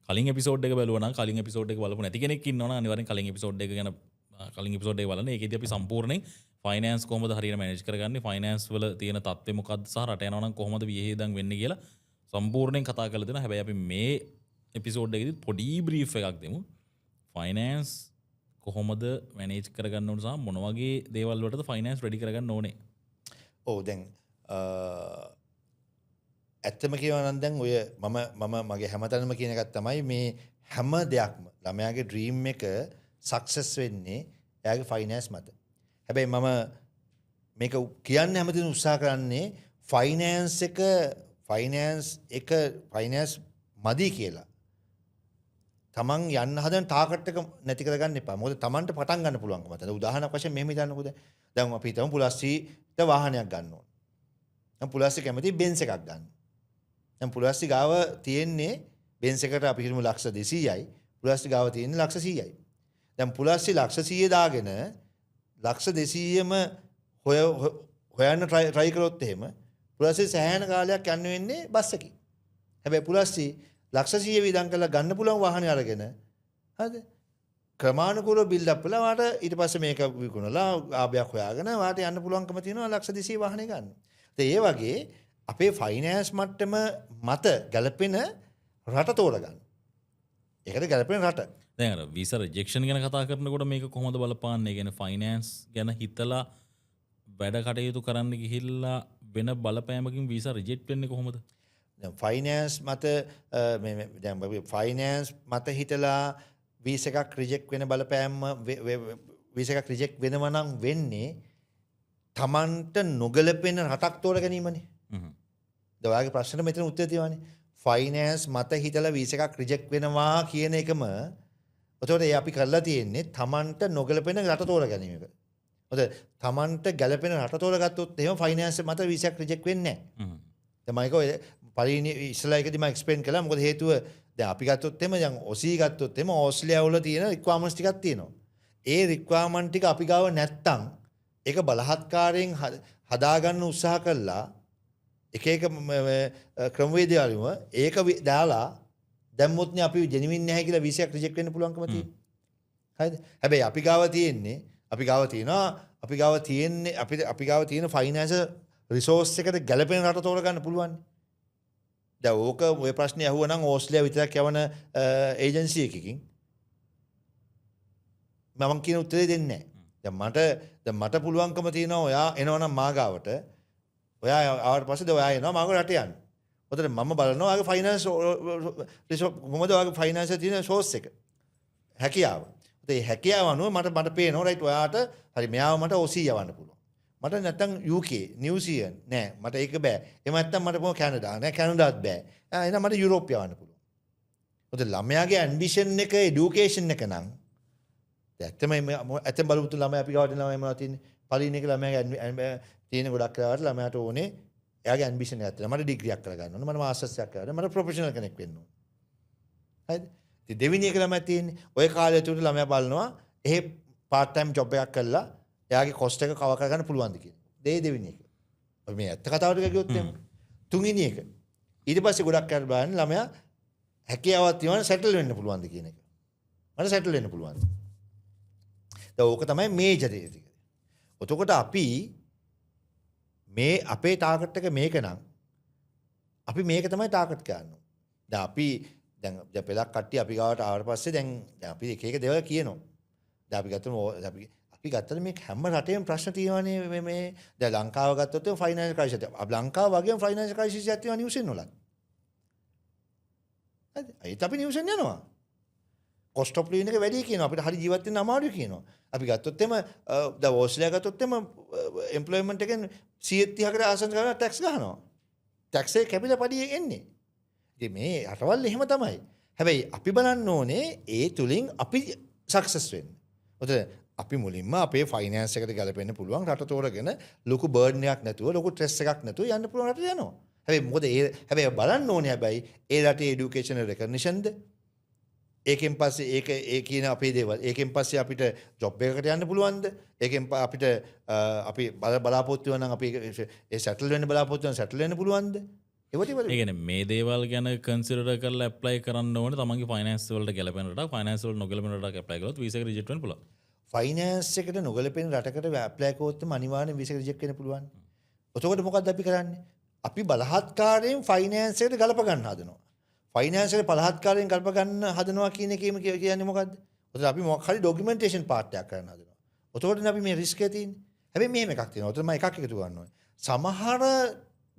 කලින් එපිසෝඩ් එක බැලුවා නම් කලින් එපිසෝඩ් එක බලපු නැති කෙනෙක් ඉන්නවනම් අනිවාර්යෙන් කලින් එපිසෝඩ් එක ගැන කලින් එපිසෝඩ් එක බලන්න. ඒකෙදි අපි සම්පූර්ණයෙන් ෆයිනෑන්ස් කොහොමද හරියට මැනේජ් කරගන්නේ, ෆයිනෑන්ස් වල තියෙන තත්ත්වය මොකක්ද සහ රට යනවා නම් කොහොමද වියහියදම් වෙන්නේ කියලා සම්පූර්ණයෙන් කතා කරලා දෙනවා. හැබැයි අපි මේ එපිසෝඩ් එකේදී පොඩි බ්‍රීෆ් එකක් දෙමු. ෆයිනෑන්ස් කොහොමද මැනේජ් කරගන්න ඕන සහ මොන වගේ දේවල් වලටද ෆයිනෑන්ස් රෙඩි කරගන්න ඕනේ. ඔව් දැන් ඇත්තම කියනවා නම් දැන් ඔය මම මගේ හැමතැනම කියන එකක් තමයි මේ හැම දෙයක්ම ළමයාගේ ඩ්‍රීම් එක සක්සස් වෙන්නේ එයාගේ ෆයිනෑන්ස් මත. හැබැයි මම මේක කියන්න හැමතිස්සෙම උත්සාහ කරන්නේ ෆයිනෑන්ස් මදි කියලා. තමන් යන්න හදන ටාගට් එක නැති කරගන්න එපා. මොකද තමන්ට පටන් ගන්න පුළුවන්කම තමයි. උදාහරණයක් වශයෙන් මෙහෙම හිතන්නකෝ දැන් අපි හිතමු පුලස්සිට වාහනයක් ගන්න ඕන. දැන් පුලස්සි කැමති බෙන්ස් එකක් ගන්න. දැන් පුලස්සි ගාව තියෙන්නේ බෙන්ස් එකට අපි හිතමු ලක්ෂ 200යි. පුලස්සි ගාව තියෙන්නේ ලක්ෂ 100යි. දැන් පුලස්සි ලක්ෂ 100 දාගෙන ලක්ෂ 200ම හොයන්න try කරොත් එහෙම පුලස්සි සෑහෙන කාලයක් යන්න වෙන්නේ බස් එකකින්. හැබැයි පුලස්සි ලක්ෂ 100 වියදම් කරලා ගන්න පුළුවන් වාහනේ අරගෙන හරිද? ක්‍රමානුකූලව බිල්ඩ් අප් වෙලා වාට ඊට පස්සේ මේක විකුණලා ආභයක් හොයාගෙන වාට යන්න පුළුවන්කම තියෙනවා ලක්ෂ 200 වාහනේ ගන්න. ඒ වගේ අපේ ෆයිනෑන්ස් මට්ටම මත ගැලපෙන රට තෝරගන්න. ඒකට ගැලපෙන රට. දැන් අර වීසා රිජෙක්ෂන් ගැන කතා කරනකොට මේක කොහොමද බලපාන්නේ? ඒ කියන්නේ ෆයිනෑන්ස් ගැන හිතලා වැඩ කටයුතු කරන්න ගිහිල්ලා වෙන බලපෑමකින් වීසා රිජෙක්ට් වෙන්නේ කොහොමද? ෆයිනෑන්ස් මත ෆයිනෑන්ස් මත හිතලා වීස එකක් රිජෙක්ට් වෙන බලපෑම වීස එකක් රිජෙක්ට් වෙනවා නම් වෙන්නේ තමන්ට නොගැලපෙන රටක් තෝර ගැනීමනේ. ඔයාගේ ප්‍රශ්නෙට මෙතන උත්තර තියෙනවානේ. ෆයිනෑන්ස් මත හිතලා වීස එකක් රිජෙක්ට් වෙනවා කියන එකම එතකොට ඒ අපි කරලා තියෙන්නේ තමන්ට නොගැලපෙන රට තෝර ගැනීම එක. මොකද තමන්ට ගැලපෙන රට තෝරගත්තොත් එහෙම ෆයිනෑන්ස් මත වීස එකක් රිජෙක්ට් වෙන්නේ නැහැ. දැන් පරිණි ඉස්සලා එකදී මම එක්ස්ප්ලেইন කළා මොකද හේතුව දැන් අපි ගත්තොත් එම දැන් ඔසී ගත්තොත් එම ඕස්ට්‍රේලියාව වල තියෙන රික්වයර්මන්ට්ස් ටිකක් තියෙනවා. ඒ රික්වයර්මන්ට් ටික අපි ගාව නැත්තම් ඒක බලහත්කාරයෙන් හදාගන්න උත්සාහ කළා එක එක ක්‍රමවේදය වලින්ම ඒක දාලා දැම්මොත් නේ අපි ජෙනුවින් නැහැ කියලා වීසාවක් රිජෙක්ට් වෙන්න පුළුවන්කම තියෙනවා. හරිද? හැබැයි අපි ගාව තියෙන්නේ අපි ගාව තියෙන ෆයිනෑන්ෂල් රිසෝස් එකට ගැලපෙන රට තෝරගන්න පුළුවන්. දැන් ඕක ඔය ප්‍රශ්නේ අහුවනම් ඕස්ට්‍රේලියාව විතරක් යවන ඒජන්සි එකකින් මම කියන උත්තරේ දෙන්නේ නැහැ. දැන් මට පුළුවන්කම තියෙනවා ඔයා එනවනම් මාගාවට ඔයා ආවට පස්සේ ඔයා එනවා මාගාව රට යන්න. ඔතන මම බලනවා ඔයාගේ ෆයිනෑන්ස් කොහොමද ඔයාගේ ෆයිනෑන්ස් තියෙන සෝස් එක. හැකියාව. ඒ හැකියාව අනුව මට පේනවා රයිට් ඔයාට හරි මෙයාව මට ඔසී යවන්න පුළුවන්. මට නැත්තම් UK නිව්සීලන්ත නෑ මට ඒක බෑ. එහෙම නැත්තම් මට කොහොම කැනඩා නෑ කැනඩාත් බෑ. එහෙනම් මට යුරෝප් යවන්න පුළුවන්. මොකද ළමයාගේ ඇම්බිෂන් එක එඩියුකේෂන් එක නම් ඇත්තම බලමුතු ළමයා අපි ගාවට ළමයා මොනවද තියෙන්නේ? පළවෙනි එක ළමයාගේ තියෙන ගොඩක් කරාට ළමයාට ඕනේ එයාගේ ඇම්බිෂන් එකක් තියෙනවා. මට ඩිග්‍රියක් කරගන්න ඕනේ. මට මාස්ටර්ස් එකක් කරගන්න. මට ප්‍රොෆෙෂනල් කෙනෙක් වෙන්න ඕනේ. හරිද? ඉතින් දෙවෙනි එක ළමයා තියෙන්නේ ඔය කාලය තුල ළමයා බලනවා එහෙ part time job එකක් කරලා එයාගේ කොස්ට් එක කවර් කරගන්න පුළුවන්ද කියලා. දෙවෙනි එක. අපි මේ ඇත්ත කතාවට ගියොත් එහෙම. තුන්වෙනි එක. ඊට පස්සේ ගොඩක් අය බලන්නේ ළමයා හැකියාවක් තියෙනවා සෙටල් වෙන්න පුළුවන්ද කියන එක. මට සෙටල් වෙන්න පුළුවන්. දැන් ඕක තමයි මේජර් එක. එතකොට අපි මේ අපේ ටාගට් එක මේක නම් අපි මේක තමයි ටාගට් කරන්නේ. දැන් අපි දැන් පෙලක් කට්ටිය අපි ගාවට ආවට පස්සේ දැන් අපි එක එක දේවල් කියනවා. දැන් අපි ගත්තට මේ හැම රටේම ප්‍රශ්න තියෙනවානේ මේ දැන් ලංකාව ගත්තොත් ෆයිනෑන්ෂල් ක්‍රයිසිස් එක. ලංකාව වගේම ෆයිනෑන්ෂල් ක්‍රයිසිස් එකක් තියෙනවා නිව්සෙන් වල. හරිද? ඒත් අපි නිව්සෙන් යනවා. කොස්ට් ඔෆ් ලිවින් එක වැඩි කියනවා. අපිට හරි ජීවත් වෙන්න අමාරුයි කියනවා. අපි ගත්තොත් එම දැන් ඕස්ට්‍රේලියාව ගත්තොත් එම එම්ප්ලොයිමන්ට් එකෙන් 130කට ආසන්න කරලා ටැක්ස් ගහනවා. ටැක්ස් එක කැපිලා පඩිය එන්නේ. ඉතින් මේ රටවල් එහෙම තමයි. හැබැයි අපි බලන්න ඕනේ ඒ තුලින් අපි සක්සස් වෙන්න. මොකද අපි මුලින්ම අපේ ෆයිනෑන්ස් එකට ගැලපෙන්න පුළුවන් රට තෝරගෙන ලොකු බර්ඩන් එකක් නැතුව ලොකු ස්ට්‍රෙස් එකක් නැතුව යන්න පුළුවන් රටට යනවා. හැබැයි මොකද හැබැයි බලන්න ඕනේ හැබැයි ඒ රටේ এডুকেෂනල් රෙකග්නිෂන්ද ඒකෙන් පස්සේ ඒ කියන අපේ දේවල් ඒකෙන් පස්සේ අපිට ජොබ් එකකට යන්න පුළුවන්ද ඒකෙන් අපිට අපි බලාපොරොත්තු වෙනවා නම් අපි ඒ සෙටල් වෙන්න බලාපොරොත්තු වෙනවා සෙටල් වෙන්න පුළුවන්ද ඒ කියන්නේ මේ දේවල් ගැන කන්සිඩර් කරලා ඇප්ලයි කරන්න ඕනේ තමන්ගේ ෆයිනෑන්ස් වලට ගැලපෙන රටක් ෆයිනෑන්ස් වලට නොගැලපෙන රටක් ඇප්ලයි කළොත් වීසා එක රිජෙක්ට් වෙන්න පුළුවන් ෆයිනෑන්ස් එකට නොගැලපෙන රටකට ඇප්ලයි කරොත් අනිවාර්යෙන් වීසා එක රිජෙක්ට් වෙන්න පුළුවන් එතකොට මොකද්ද අපි කරන්නේ අපි බලහත්කාරයෙන් ෆයිනෑන්ස් එකට ගලප ගන්න හදනවා ෆයිනෑන්ස් එකට බලහත්කාරයෙන් ගලප ගන්න හදනවා කියන එකේම කියන්නේ මොකද්ද එතකොට අපි මොකක් හරි ડોකියුමන්ටේෂන් පාර්ට් එකක් කරන්න හදනවා එතකොටනේ අපි මේ රිස්ක් එක තියෙන්නේ හැබැයි මෙහෙම එකක් තියෙනවා එතකොට මම එකක් එකතු කරන්න ඕනේ සමහර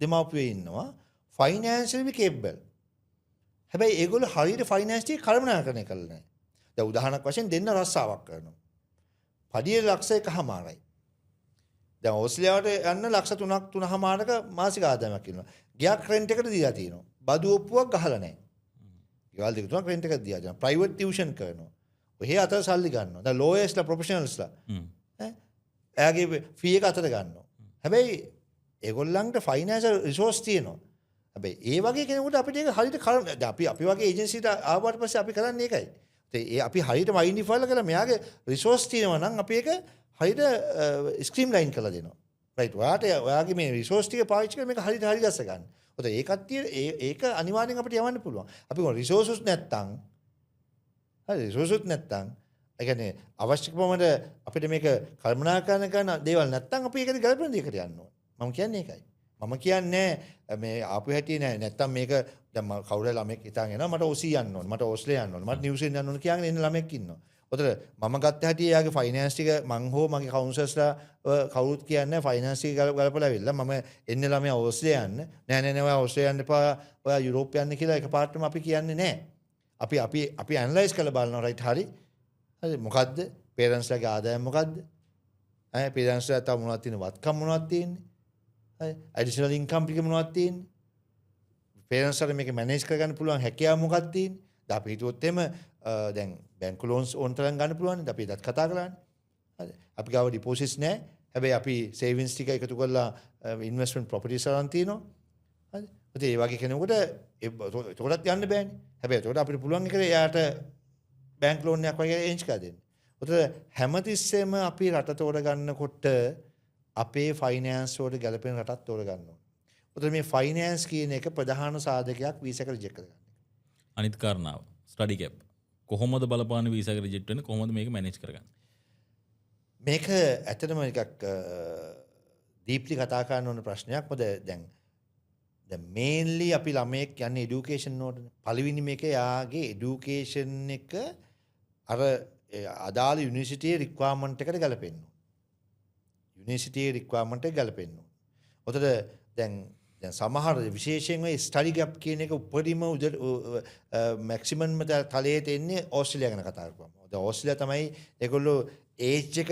දෙමාපියෝ ඉන්නවා ෆයිනෑන්ෂියලි කේපබල් හැබැයි ඒගොල්ලෝ හරියට ෆයිනෑන්ස් ටික කළමනාකරණය කරලා නැහැ දැන් උදාහරණයක් වශයෙන් දෙන්න රස්සාවක් කරනවා පඩිය ලක්ෂ 1.5යි දැන් ඕස්ට්‍රේලියාවට යන්න ලක්ෂ 3.5ක මාසික ආදායමක් ඉන්නවා ගියක් රෙන්ට් එකට දීලා තියෙනවා බදු ඔප්පුවක් ගහලා නැහැ ගෙවල් දෙක තුනක් රෙන්ට් එකක් දීලා තියෙනවා ප්‍රයිවට් ටියුෂන් කරනවා ඔහේ අතර සල්ලි ගන්නවා දැන් ලෝයස්ට්ලා ප්‍රොෆෙෂනල්ස්ලා එයාගේ ෆී එක අතර ගන්නවා හැබැයි ඒගොල්ලන්ට ෆයිනෑන්ෂල් රිසෝස් තියෙනවා හැබැයි ඒ වගේ කෙනෙකුට අපිට ඒක හරියට අපි වගේ ඒජන්සියට ආවට පස්සේ අපි කරන්නේ ඒකයි. ඒ අපි හරියට අයිඩෙන්ටිෆයි කරලා මෙයාගේ රිසෝස් තියෙනවා නම් අපි ඒක හරියට ස්ක්‍රීම් ලයින් කරලා දෙනවා. රයිට්. ඔයාගේ මේ රිසෝස් ටික පාවිච්චි කරලා මේක හරියට හරි ගස්ස ගන්න. ඔතන ඒ කට්ටිය ඒක අනිවාර්යෙන් අපිට යවන්න පුළුවන්. අපි කොහොම රිසෝසස් නැත්තම් හරි රිසෝසස් නැත්තම් ඒ කියන්නේ අවශ්‍ය ප්‍රමාණයට අපිට මේක කල්පනාකරන කරන දේවල් නැත්තම් අපි ඒකට ගලපන දෙයකට යන්න ඕනේ. මම කියන්නේ ඒකයි. මම කියන්නේ මේ ආපු හැටි නෑ නැත්තම් මේක දැන් මම කවුරු ළමෙක් හිතාගෙන එනවා මට ඔසී යන්න ඕන මට ඕස්ට්‍රේලියා යන්න ඕන මට නිව්සීලන්ත යන්න ඕන කියලාගෙන එන්න ළමෙක් ඉන්නවා. ඔතන මම ගත්ත හැටි එයාගේ ෆයිනෑන්ස් ටික මං හෝ මගේ කවුන්සර්ස්ලා කවුරුත් කියන්නේ ෆයිනෑන්ස් ටික ගලපලා ඇවිල්ලා මම එන්නේ ළමයා ඕස්ට්‍රේලියා යන්න නෑ ඔයා ඕස්ට්‍රේලියා යන්න එපා ඔයා යුරෝප් යන්න කියලා එකපාරටම අපි කියන්නේ නෑ. අපි ඇනලයිස් කරලා බලනවා රයිට් හරි මොකද්ද පේරන්ට්ස්ලාගේ ආදායම මොකද්ද? පේරන්ට්ස්ලා තව මොනවද තියෙන වත්කම් මොනවද තියෙන්නේ? ඇඩිෂනල් ඉන්කම් ටික මොනවද තියෙන්නේ? පේරන්ට්ස්ලාට මේක මැනේජ් කරගන්න පුළුවන් හැකියාව මොකක්ද තියෙන්නේ? දැන් අපි හිතුවොත් එimhe දැන් බැංකු ලෝන්ස් ඕන තරම් ගන්න පුළුවන් නේ. අපි ඒකත් කතා කරානේ. හරි. අපි ගාව ඩිපොසිට්ස් නැහැ. හැබැයි අපි සේවින්ග්ස් ටික එකතු කරලා ඉන්වෙස්ට්මන්ට් ප්‍රොපර්ටිස් අරන් තිනවා. හරි. ඒ වගේ කෙනෙකුට ඒකටත් යන්න බෑනේ. හැබැයි ඒකට අපිට පුළුවන් එක එයාට බැංක් ලෝන් එකක් වගේ එන්ජ් කරලා දෙන්න. උතර හැමතිස්සෙම අපි රට තෝරගන්නකොට අපේ ෆයිනෑන්ස් වලට ගැලපෙන රටක් තෝරගන්න ඕනේ. උතර මේ ෆයිනෑන්ස් කියන එක ප්‍රධාන සාධකයක් වීසා එක රිජෙක්ට් කරගන්න. අනිත් කාරණාව ස්ටඩි කැප් කොහොමද බලපාන වීසා එක රිජෙක්ට් වෙන්නේ කොහොමද මේක මැනේජ් කරගන්නේ? මේක ඇත්තටම එකක් දීප්ලි කතා කරන්න ඕන ප්‍රශ්නයක්. මොකද දැන් මේන්ලි අපි ළමයෙක් යන්නේ এডুকেෂන් වලට. පළවෙනි මේක යාගේ এডুকেෂන් එක අර අදාළ යුනිවර්සිටියේ රික්වයර්මන්ට් එකට ගැලපෙන්න ඕන. යුනිවර්සිටියේ රික්වයර්මන්ට් එක ගැලපෙන්න ඕන. ඔතන දැන් සමහර විශේෂයෙන් ඔය ස්ටඩි ගැප් කියන එක උපරිම මැක්සිමම් තලයේ තියෙන්නේ ඕස්ට්‍රේලියා ගැන කතා කරපුවම. දැන් ඕස්ට්‍රේලියා තමයි ඒගොල්ලෝ ඒජ් එක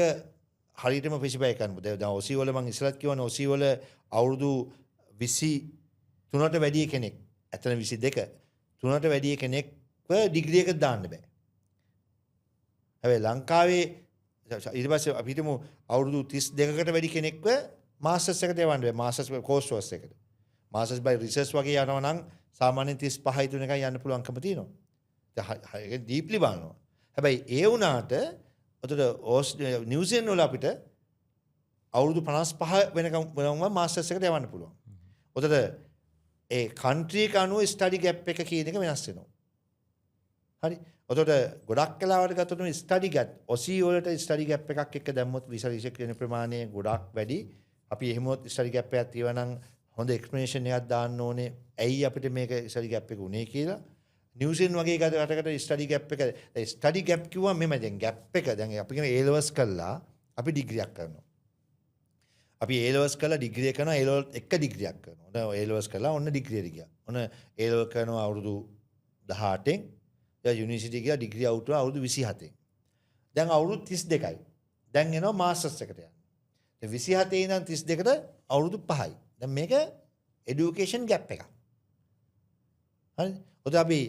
හරියටම ස්පෙસિෆයි කරනවා. දැන් ඔසි වල මම ඉස්සරත් කියවනේ ඔසි වල අවුරුදු 23ට වැඩි කෙනෙක්, ඇත්තට 22 3ට වැඩි කෙනෙක්ව ඩිග්‍රී එකක් දාන්න බෑ. හැබැයි ලංකාවේ ඊට පස්සේ අපි හිතමු අවුරුදු 32කට වැඩි කෙනෙක්ව මාස්ටර්ස් එකට යවන්න බෑ. මාස්ටර්ස් කෝස් කෝස් එකට. මාස්ටර්ස් බයි රිසර්ච් වගේ යනවා නම් සාමාන්‍යයෙන් 35 තුනකයි යන්න පුළුවන්කම තියෙනවා. ඒක ඩීප්ලි බලනවා. හැබැයි ඒ වුණාට අතට නිව්සීලන්ත වල අපිට අවුරුදු 55 වෙනකම් මාස්ටර්ස් එකට යවන්න පුළුවන්. ඔතට ඒ කන්ට්‍රි එක අනුව ස්ටඩි ගැප් එක කියන එක වෙනස් වෙනවා. හරි. ඔතට ගොඩක් කලාවට ගත්තොත් ස්ටඩි ගැප් ඔසි වලට ස්ටඩි ගැප් එකක් එක්ක දැම්මොත් විසා රිජෙක්ට් වෙන ප්‍රමාණය ගොඩක් වැඩි. අපි එහෙමොත් ස්ටඩි ගැප් එකක් තියව නම් හොඳ එක්ස්ප්ලනේෂන් එකක් දාන්න ඕනේ. ඇයි අපිට මේක ස්ටඩි ගැප් එක උනේ කියලා. නිව්සීලන්ත වගේ රටකට ස්ටඩි ගැප් එක ස්ටඩි ගැප් කිව්වම මෙහෙම දැන් ගැප් එක දැන් අපි කියන A levels කළා අපි ඩිග්‍රියක් කරනවා. අපි A levels කළා ඩිග්‍රිය කරනවා A level එක ඩිග්‍රියක් කරනවා. දැන් A levels කළා ඔන්න ඩිග්‍රියට ගියා. ඔන්න A level කරනවා අවුරුදු 18න්. දැන් යුනිවර්සිටි ගියා ඩිග්‍රිය අවුට් වුණා අවුරුදු 27න්. දැන් අවුරුදු 32යි. දැන් එනවා මාස්ටර්ස් එකට යන්න. දැන් 27 ඉඳන් 32ට අවුරුදු 5යි. දැන් මේක এডুকেෂන් ගැප් එකක්. හරිද? ඔතන අපි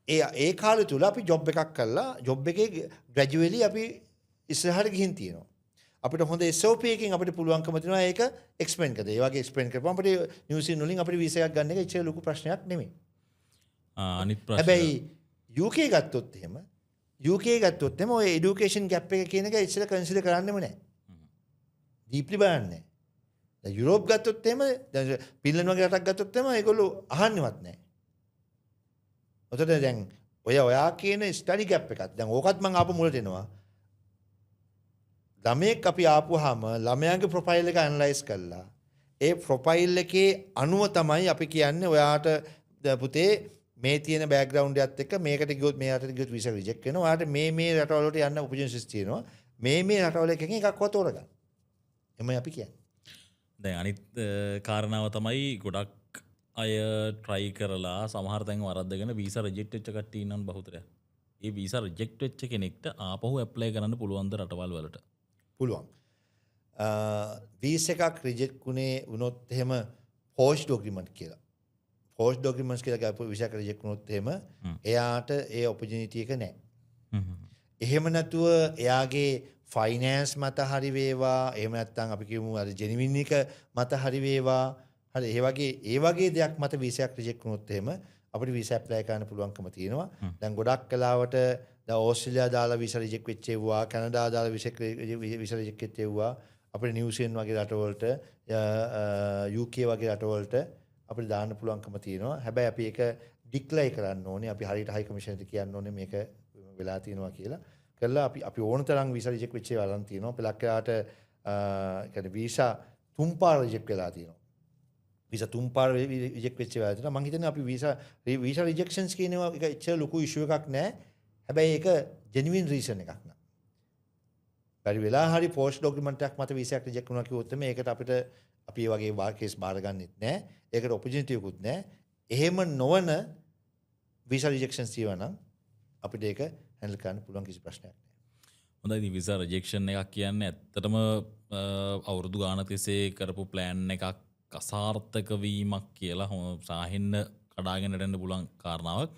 ඒ කාලය තුල අපි ජොබ් එකක් කළා ජොබ් එකේ ග්‍රැජුවලි අපි ඉස්සරහට ගිහින් තියෙනවා. අපිට හොඳ SOP එකකින් අපිට පුළුවන්කම තියෙනවා ඒක එක්ස්ප්ලেইন කරන්න. ඒ වගේ එක්ස්ප්ලেইন කරපුවම අපිට නිව්සීලන්ත වලින් අපිට වීසා එකක් ගන්න එක ඉච්චර ලොකු ප්‍රශ්නයක් නෙමෙයි. අනිත් ප්‍රශ්න හැබැයි UK ගත්තොත් එහෙම ඔය এডুকেෂන් ගැප් එක කියන එක ඉච්චර කන්සිඩර් කරන්නෙම නැහැ. ඩීප්ලි බලන්නේ නැහැ. දැන් යුරෝප් ගත්තොත් එහෙම දැන් ෆින්ලන්ඩ් වගේ රටක් ගත්තොත් එහෙම ඒගොල්ලෝ අහන්නේවත් නැහැ. ඔතන දැන් ඔයා කියන ස්ටඩි ගැප් එකක්. දැන් ඕකත් මම ආපු මුලට එනවා. ළමයෙක් අපි ආපුවාම ළමයාගේ ප්‍රොෆයිල් එක ඇනලයිස් කළා. ඒ ප්‍රොෆයිල් එකේ අනුව තමයි අපි කියන්නේ ඔයාට පුතේ මේ තියෙන බෑග්ග්‍රවුන්ඩ් එකත් එක්ක මේකට ගියොත් මේ රටට ගියොත් වීසා රිජෙක්ට් වෙනවා. ඔයාට මේ රටවල වලට යන්න ඔපචුනිටිස් තියෙනවා. මේ රටවල එකකින් එකක් තෝරගන්න. එමය අපි කියන්නේ. දැන් අනිත් කාරණාව තමයි ගොඩක් අය ට්‍රයි කරලා සමහර තැන් වරද්දගෙන වීසා රිජෙක්ට් වෙච්ච කට්ටිය ඉන්නවනේ බහුතරයක්. ඒ වීසා රිජෙක්ට් වෙච්ච කෙනෙක්ට ආපහු ඇප්ලයි කරන්න පුළුවන්ද රටවල් වලට? පුළුවන්. වීසා එකක් රිජෙක්ට් වුණොත් එහෙම ෆෝර්ජ් ඩොකියුමන්ට් කියලා. ෆෝර්ජ් ඩොකියුමන්ට්ස් කියලා ගාපු වීසා එක රිජෙක්ට් වුණොත් එහෙම එයාට ඒ ඔපචුනිටි එක නැහැ. එහෙම නැතුව එයාගේ ෆයිනෑන්ස් මත හරි වේවා එහෙම නැත්නම් අපි කියමු අර ජෙනුවින් එක මත හරි වේවා හරි ඒ වගේ දෙයක් මත වීසා එකක් රිජෙක්ට් වුණොත් එහෙම අපිට වීසා ඇප්ලයි කරන්න පුළුවන්කම තියෙනවා. දැන් ගොඩක් කලාවට දැන් ඕස්ට්‍රේලියා දාලා වීසා රිජෙක්ට් වෙච්ච ඒවා කැනඩා දාලා වීසා රිජෙක්ට් වෙච්ච ඒවා අපිට නිව්සීලන්ත වගේ රටවලට UK වගේ රටවලට අපිට දාන්න පුළුවන්කම තියෙනවා. හැබැයි අපි ඒක ඩික්ලෙයාර් කරන්න ඕනේ. අපි හරියට හයි කමිෂන් එකට කියන්න ඕනේ මේක වෙලා තියෙනවා කියලා. කළා අපි ඕන තරම් වීසා රිජෙක්ට් වෙච්ච ඒවා අරන් තියෙනවා. පළක්කයාට කියන්නේ වීසා 3 පාර රිජෙක්ට් වෙලා තියෙනවා. වීසා 3 පාර රිජෙක්ට් වෙච්ච ඒවා තියෙනවා. මම හිතන්නේ අපි වීසා රිජෙක්ෂන්ස් කියන ඒවා එක ඉච්චර ලොකු ඉෂුව එකක් නෑ. හැබැයි ඒක ජෙනුවින් රීසන් එකක් නෑ. බැරි වෙලා හරි පෝස්ට් ඩොකියුමන්ට් එකක් මත වීසා එකක් රිජෙක්ට් වුණා කිව්වොත් මේකට අපිට අපි මේ වගේ කේස් බාර ගන්නෙත් නෑ. ඒකට ඔපචුනිටි එකකුත් නෑ. එහෙම නොවන වීසා රිජෙක්ෂන්ස් තියෙනවා නම් අපිට ඒක හැන්ඩල් කරන්න පුළුවන් කිසි ප්‍රශ්නයක් නෑ. හොඳයි. ඉතින් වීසා රිජෙක්ෂන් එකක් කියන්නේ ඇත්තටම අවුරුදු ගාන තිස්සේ කරපු ප්ලෑන් එකක් අසාර්ථක වීමක් කියලා සාහින්න කඩාගෙන යන්න පුළුවන් කාරණාවක්.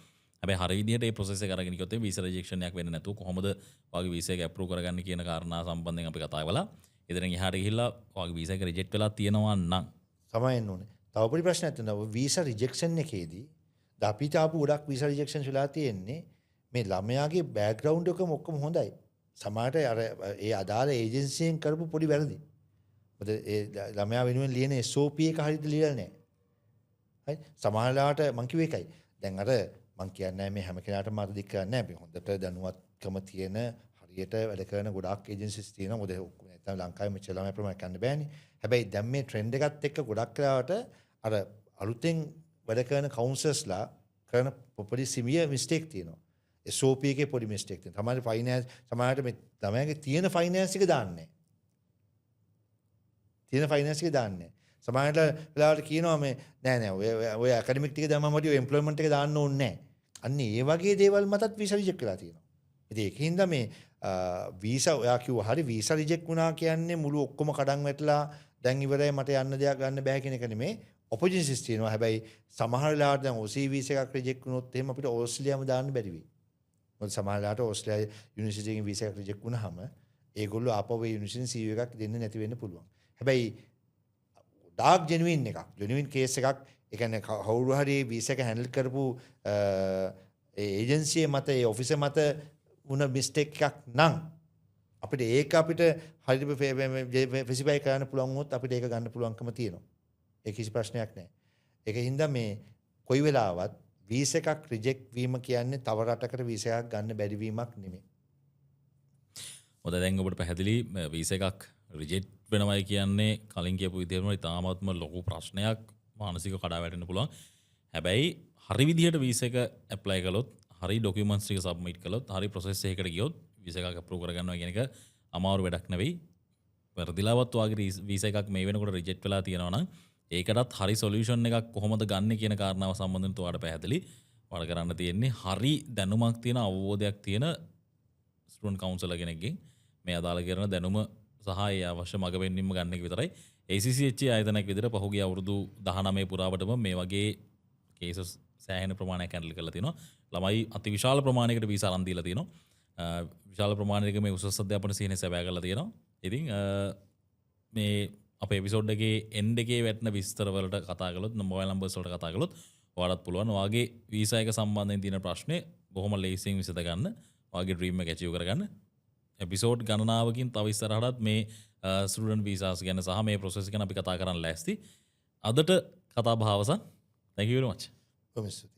හැබැයි හරිය විදිහට මේ ප්‍රොසෙස් එක අරගෙන ගියොත් වීසා රිජෙක්ෂන් එකක් වෙන්නේ නැතුව කොහොමද ඔයාගේ වීසා එක අප්‍රූව් කරගන්න කියන කාරණා සම්බන්ධයෙන් අපි කතා කළා. ඉතින් එහාට ගිහිල්ලා ඔයාගේ වීසා එක රිජෙක්ට් වෙලා තියෙනවා නම් සමයෙන්න ඕනේ. තව පොඩි ප්‍රශ්නයක් තියෙනවා වීසා රිජෙක්ෂන් එකේදී අපිට ආපු ගොඩක් වීසා රිජෙක්ෂන්ස් වෙලා තියෙන්නේ මේ ළමයාගේ බෑග්ග්‍රවුන්ඩ් එකම ඔක්කොම හොඳයි. සමහරට අර ඒ අදාළ ඒජන්සියෙන් කරපු පොඩි වැරදි. මොකද ඒ ළමයා වෙනුවෙන් ලියන SOP එක හරියට ලියලා නැහැ. හරි සමහරලාට මං කිව්ව එකයි. දැන් අර මං කියන්නේ මේ හැම කෙනාටම අර දික් කරන්නේ නැහැ. හොඳට දැනුවත්කම තියෙන හරියට වැඩ කරන ගොඩාක් ඒජන්සිස් තියෙනවා. මොකද ඔක්කොම නැත්නම් ලංකාවේ මෙච්චර ළමයි ප්‍රමාණයක් ගන්න බෑනේ. හැබැයි දැන් මේ ට්‍රෙන්ඩ් එකත් එක්ක ගොඩක් වෙලාවට අර අලුතෙන් වැඩ කරන කවුන්සර්ස්ලා කරන පොඩි සිවිය මිස්ටේක් තියෙනවා. SOP එකේ පොඩි මිස්ටේක් තියෙනවා. සමහර ෆයිනෑන්ස් සමහරට මේ ළමයාගේ තියෙන ෆයිනෑන්ස් එක දාන්නේ නැහැ. තියෙන ෆයිනෑන්ස් එක දාන්නේ නැහැ. සමහරට වෙලාවට කියනවා මේ නෑ ඔය ඇකඩමික් ටික දැම්මම මට ඔය එම්ප්ලොයිමන්ට් එක දාන්න ඕනේ නැහැ. අන්න ඒ වගේ දේවල් මතත් වීසා රිජෙක්ට් වෙලා තියෙනවා. ඉතින් ඒකින්ද මේ වීසා ඔයා කිව්වා හරි වීසා රිජෙක්ට් වුණා කියන්නේ මුළු ඔක්කොම කඩන් වැටලා දැන් ඉවරයි මට යන්න දෙයක් ගන්න බෑ කියන එක නෙමෙයි. ඔපෝජින්සිස් තියෙනවා. හැබැයි සමහර වෙලාවට දැන් OC වීසා එකක් රිජෙක්ට් වුණොත් එහෙම අපිට ඕස්ට්‍රේලියාවම දාන්න බැරි වෙයි. මොකද සමහර වෙලාවට ඕස්ට්‍රේලියා යුනිවර්සිටි එකකින් වීසා එකක් රිජෙක්ට් වුණාම ඒගොල්ලෝ ආපහු ඒ යුනිවර්සිටි CEO එකක් දෙන්න නැති වෙන්න පුළුවන්. හැබැයි ඩාර්ක් ජෙනුයින් එකක් ජෙනුයින් කේස් එකක් ඒ කියන්නේ කවුරු හරි වීසා එක හැන්ඩල් කරපු ඒ ඒජන්සියේ මත ඒ ඔෆිසර් මත වුණ මිස්ටේක් එකක් නම් අපිට හරියට ස්පෙસિෆයි කරන්න පුළුවන් වුණොත් අපිට ඒක ගන්න පුළුවන්කම තියෙනවා. ඒ කිසි ප්‍රශ්නයක් නැහැ. ඒකින්ද මේ කොයි වෙලාවත් වීසා එකක් රිජෙක්ට් වීම කියන්නේ තව රටකට වීසා එකක් ගන්න බැරි වීමක් නෙමෙයි. හොඳයි දැන් ඔබට පැහැදිලි වීසා එකක් රිජෙක්ට් වෙනවයි කියන්නේ කලින් කියපු විදිහටම ඉතාමත්ම ලොකු ප්‍රශ්නයක් මානසික කඩා වැටෙන්න පුළුවන්. හැබැයි හරි විදිහට වීසා එක ඇප්ලයි කළොත් හරි ඩොකියුමන්ට්ස් ටික සබ්මිට් කළොත් හරි ප්‍රොසෙස් එකකට ගියොත් වීසා එකක් අප්‍රූව් කරගන්නවා කියන එක අමාරු වැඩක් නෙවෙයි. වැරදිලාවත් වාගේ වීසා එකක් මේ වෙනකොට රිජෙක්ට් වෙලා තියෙනවා නම් ඒකටත් හරි සොලියුෂන් එකක් කොහොමද ගන්න කියන කාරණාව සම්බන්ධයෙන් ඔයාලට පැහැදිලි. ඔයාලට කරන්න තියෙන්නේ හරි දැනුමක් තියෙන අවබෝධයක් තියෙන ස්ටුඩන්ට් කවුන්සලර් කෙනෙක්ගෙන් මේ අදාළ කරන දැනුම සහ ඒ අවශ්‍ය මඟ පෙන්වීම ගන්න එක විතරයි. ACCHA ආයතනයක් විදිහට පහුගිය අවුරුදු 19 පුරාවටම මේ වගේ කේසස් සෑහෙන ප්‍රමාණයක් හැන්ඩල් කරලා තියෙනවා. ළමයි අති විශාල ප්‍රමාණයකට වීසා අරන් දීලා තියෙනවා. විශාල ප්‍රමාණයක මේ උසස් අධ්‍යාපන සීනේ සැබෑ කරලා තියෙනවා. ඉතින් මේ අපේ එපිසෝඩ් එකේ එන්ඩ් එකේ වැටෙන විස්තර වලට කතා කළොත් මොබයිල් නම්බර්ස් වලට කතා කළොත් ඔයාලත් පුළුවන් ඔයාගේ වීසා එක සම්බන්ධයෙන් තියෙන ප්‍රශ්නේ බොහොම ලේසියෙන් විසඳ ගන්න. ඔයාගේ ඩ්‍රීම් එක ඇචීව් කරගන්න. එපිසෝඩ් ගණනාවකින් තව ඉස්සරහටත් මේ ස්ටුඩන්ට් වීසාස් ගැන සහ මේ ප්‍රොසෙස් ගැන අපි කතා කරන්න ලෑස්ති. අදට කතා බහ අවසන්. Thank you very much.